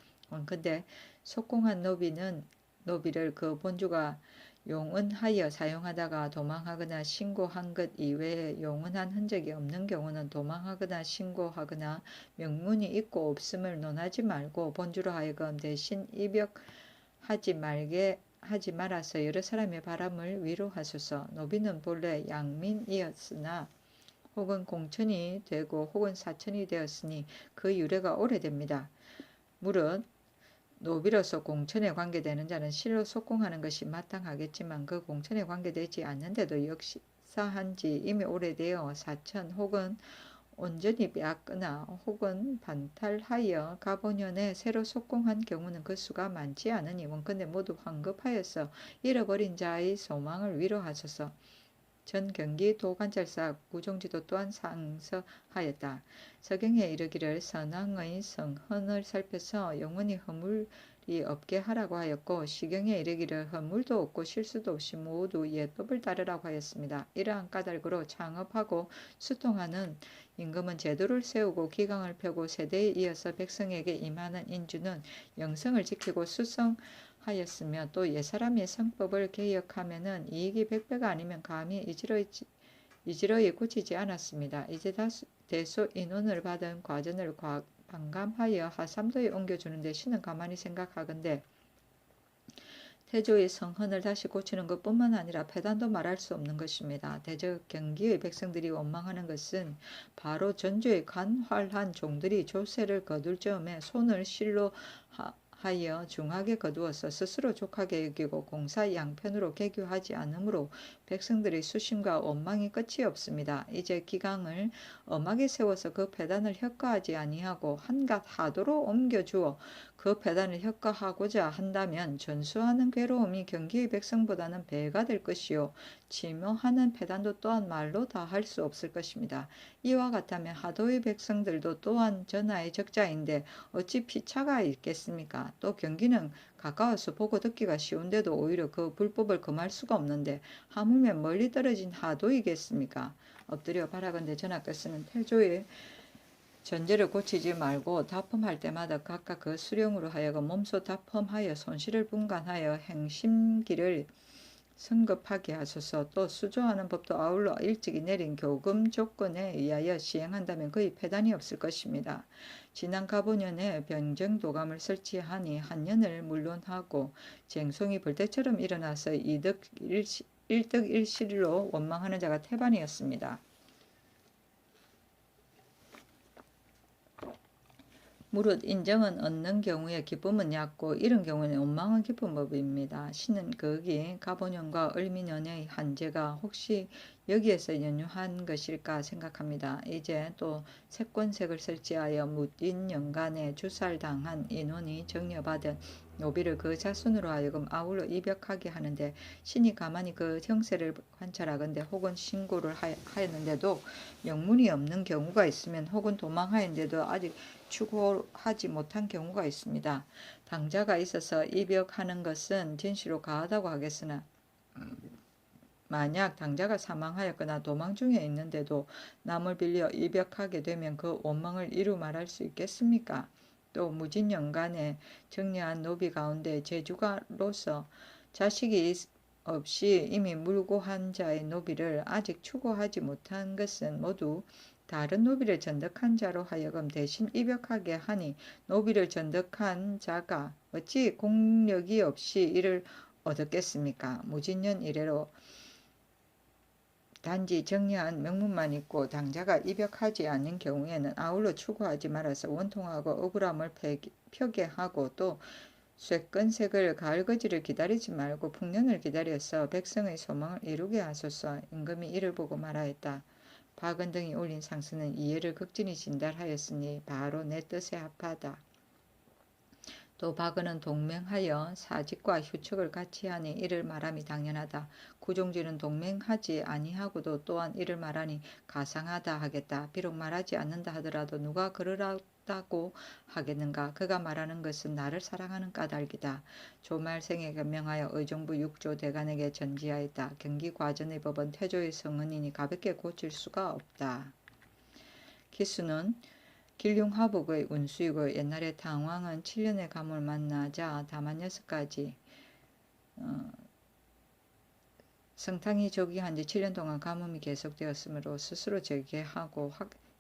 근데 속공한 노비를 그 본주가 용은하여 사용하다가 도망하거나 신고한 것 이외에 용은한 흔적이 없는 경우는 도망하거나 신고하거나 명문이 있고 없음을 논하지 말고 본주로 하여금 대신 입역하지 말게 하지 말아서 여러 사람의 바람을 위로하소서. 노비는 본래 양민이었으나 혹은 공천이 되고 혹은 사천이 되었으니 그 유래가 오래됩니다. 무릇 노비로서 공천에 관계되는 자는 실로 속공하는 것이 마땅하겠지만 그 공천에 관계되지 않는데도 역사한 지 이미 오래되어 사천 혹은 온전히 빼앗거나 혹은 반탈하여 가보년에 새로 속공한 경우는 그 수가 많지 않으니 원컨대 모두 환급하여서 잃어버린 자의 소망을 위로하소서. 전 경기 도관찰사 구종지도 또한 상서하였다. 서경에 이르기를 선왕의 성헌을 살펴서 영원히 허물이 없게 하라고 하였고 시경에 이르기를 허물도 없고 실수도 없이 모두 예법을 따르라고 하였습니다. 이러한 까닭으로 창업하고 수통하는 임금은 제도를 세우고 기강을 펴고 세대에 이어서 백성에게 임하는 인주는 영성을 지키고 수성하였으며 또 옛사람의 성법을 개혁하면은 이익이 100배가 아니면 감히 이지러이 고치지 않았습니다. 이제 대소 인원을 받은 과전을 반감하여 하삼도에 옮겨주는데 신은 가만히 생각하건대 태조의 성헌을 다시 고치는 것뿐만 아니라 폐단도 말할 수 없는 것입니다. 대저 경기의 백성들이 원망하는 것은 바로 전주의 간활한 종들이 조세를 거둘 즈음에 손을 실로 하여 중하게 거두어서 스스로 족하게 여기고 공사 양편으로 개교하지 않으므로 백성들의 수심과 원망이 끝이 없습니다. 이제 기강을 엄하게 세워서 그 폐단을 혁가하지 아니하고 한갓 하도로 옮겨주어 그 폐단을 혁가하고자 한다면 전수하는 괴로움이 경기의 백성보다는 배가 될 것이요 침묘하는 폐단도 또한 말로 다 할 수 없을 것입니다. 이와 같다면 하도의 백성들도 또한 전하의 적자인데 어찌 피차가 있겠습니까? 또 경기는 가까워서 보고 듣기가 쉬운데도 오히려 그 불법을 금할 수가 없는데 하물며 멀리 떨어진 하도이겠습니까? 엎드려 바라건대 전하께서는 태조의 전제를 고치지 말고 다품할 때마다 각각 그 수령으로 하여금 몸소 다품하여 손실을 분간하여 행심기를 성급하게 하소서. 또 수조하는 법도 아울러 일찍이 내린 교금 조건에 의하여 시행한다면 거의 폐단이 없을 것입니다. 지난 가보년에 병정도감을 설치하니 한년을 물론하고 쟁송이 벌떼처럼 일어나서 일득일실로 원망하는 자가 태반이었습니다. 무릇 인정은 얻는 경우에 기쁨은 얕고 이런 경우에는 원망은 깊은 법입니다. 신은 거기 가본연과 을미년의 한제가 혹시 여기에서 연유한 것일까 생각합니다. 이제 또 세권색을 설치하여 무딘연간에 주살당한 인원이 정려받은 노비를 그 자손으로 하여금 아울러 입역하게 하는데 신이 가만히 그 형세를 관찰하건대 혹은 신고를 하였는데도 영문이 없는 경우가 있으면 혹은 도망하였는데도 아직 추구하지 못한 경우가 있습니다. 당자가 있어서 입역하는 것은 진시로 가하다고 하겠으나 만약 당자가 사망하였거나 도망 중에 있는데도 남을 빌려 입역하게 되면 그 원망을 이루 말할 수 있겠습니까? 또 무진연간에 정려한 노비 가운데 제주가로서 자식이 없이 이미 물고한 자의 노비를 아직 추구하지 못한 것은 모두 다른 노비를 전득한 자로 하여금 대신 입역하게 하니 노비를 전득한 자가 어찌 공력이 없이 이를 얻었겠습니까? 무진년 이래로 단지 정려한 명문만 있고 당자가 입역하지 않는 경우에는 아울러 추구하지 말아서 원통하고 억울함을 펴게 하고 또 쇠건색을 가을거지를 기다리지 말고 풍년을 기다려서 백성의 소망을 이루게 하소서. 임금이 이를 보고 말하였다. 박은 등이 올린 상수는 이해를 극진히 진달하였으니 바로 내 뜻에 합하다. 또 박은은 동맹하여 사직과 휴척을 같이 하니 이를 말함이 당연하다. 구종지는 동맹하지 아니하고도 또한 이를 말하니 가상하다 하겠다. 비록 말하지 않는다 하더라도 누가 그러라고 하겠는가. 그가 말하는 것은 나를 사랑하는 까닭이다. 조말생에게 명하여 의정부 6조 대간에게 전지하였다. 경기과전의 법은 태조의 성은이니 가볍게 고칠 수가 없다. 기수는 길륭하복의 운수이고 옛날에 당왕은 7년의 감을 만나자 다만 6가지 성탕이 즉위한 지 7년 동안 가뭄이 계속되었으므로 스스로 재개하고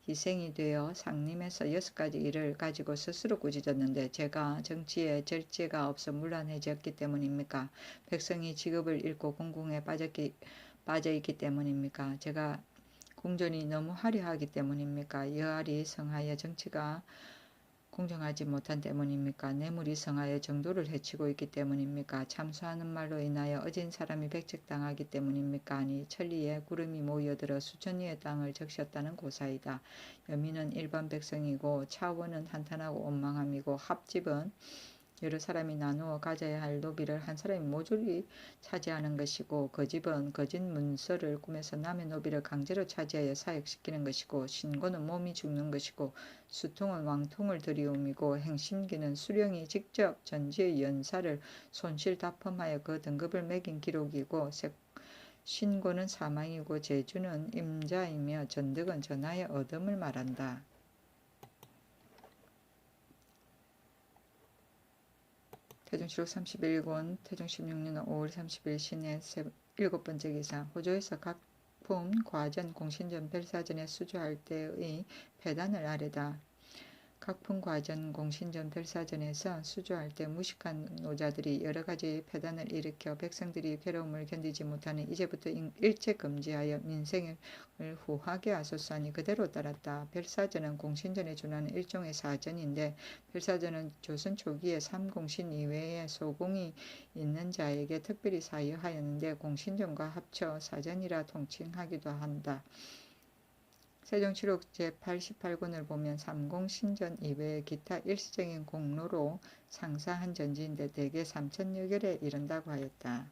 희생이 되어 상림에서 6가지 일을 가지고 스스로 꾸짖었는데 제가 정치에 절제가 없어 문란해졌기 때문입니까? 백성이 직업을 잃고 공공에 빠져있기 때문입니까? 제가 궁전이 너무 화려하기 때문입니까? 여알이 성하여 정치가 공정하지 못한 때문입니까? 뇌물이 성하여 정도를 해치고 있기 때문입니까? 참수하는 말로 인하여 어진 사람이 백책당하기 때문입니까? 아니 천리에 구름이 모여들어 수천리의 땅을 적셨다는 고사이다. 여민은 일반 백성이고 차원은 한탄하고 원망함이고 합집은 여러 사람이 나누어 가져야 할 노비를 한 사람이 모조리 차지하는 것이고 거집은 거짓 문서를 꾸며서 남의 노비를 강제로 차지하여 사역시키는 것이고 신고는 몸이 죽는 것이고 수통은 왕통을 들이움이고 행심기는 수령이 직접 전지의 연사를 손실다품하여 그 등급을 매긴 기록이고 신고는 사망이고 제주는 임자이며 전득은 전하의 얻음을 말한다. 태종실록 31권 태종 16년 5월 30일 신의 7번째 기사. 호조에서 각품 과전 공신전 별사전에 수주할 때의 패단을 아뢰다. 각품 과전 공신전 별사전에서 수주할 때 무식한 노자들이 여러 가지 패단을 일으켜 백성들이 괴로움을 견디지 못하니 이제부터 일체 금지하여 민생을 후하게 하소서 하니 그대로 따랐다. 별사전은 공신전에 준하는 일종의 사전인데 별사전은 조선 초기에 삼공신 이외에 소공이 있는 자에게 특별히 사유하였는데 공신전과 합쳐 사전이라 통칭하기도 한다. 세종실록 제88권을 보면 삼공신전 이외의 기타 일시적인 공로로 상사한 전지인데 대개 3천여 결에 이른다고 하였다.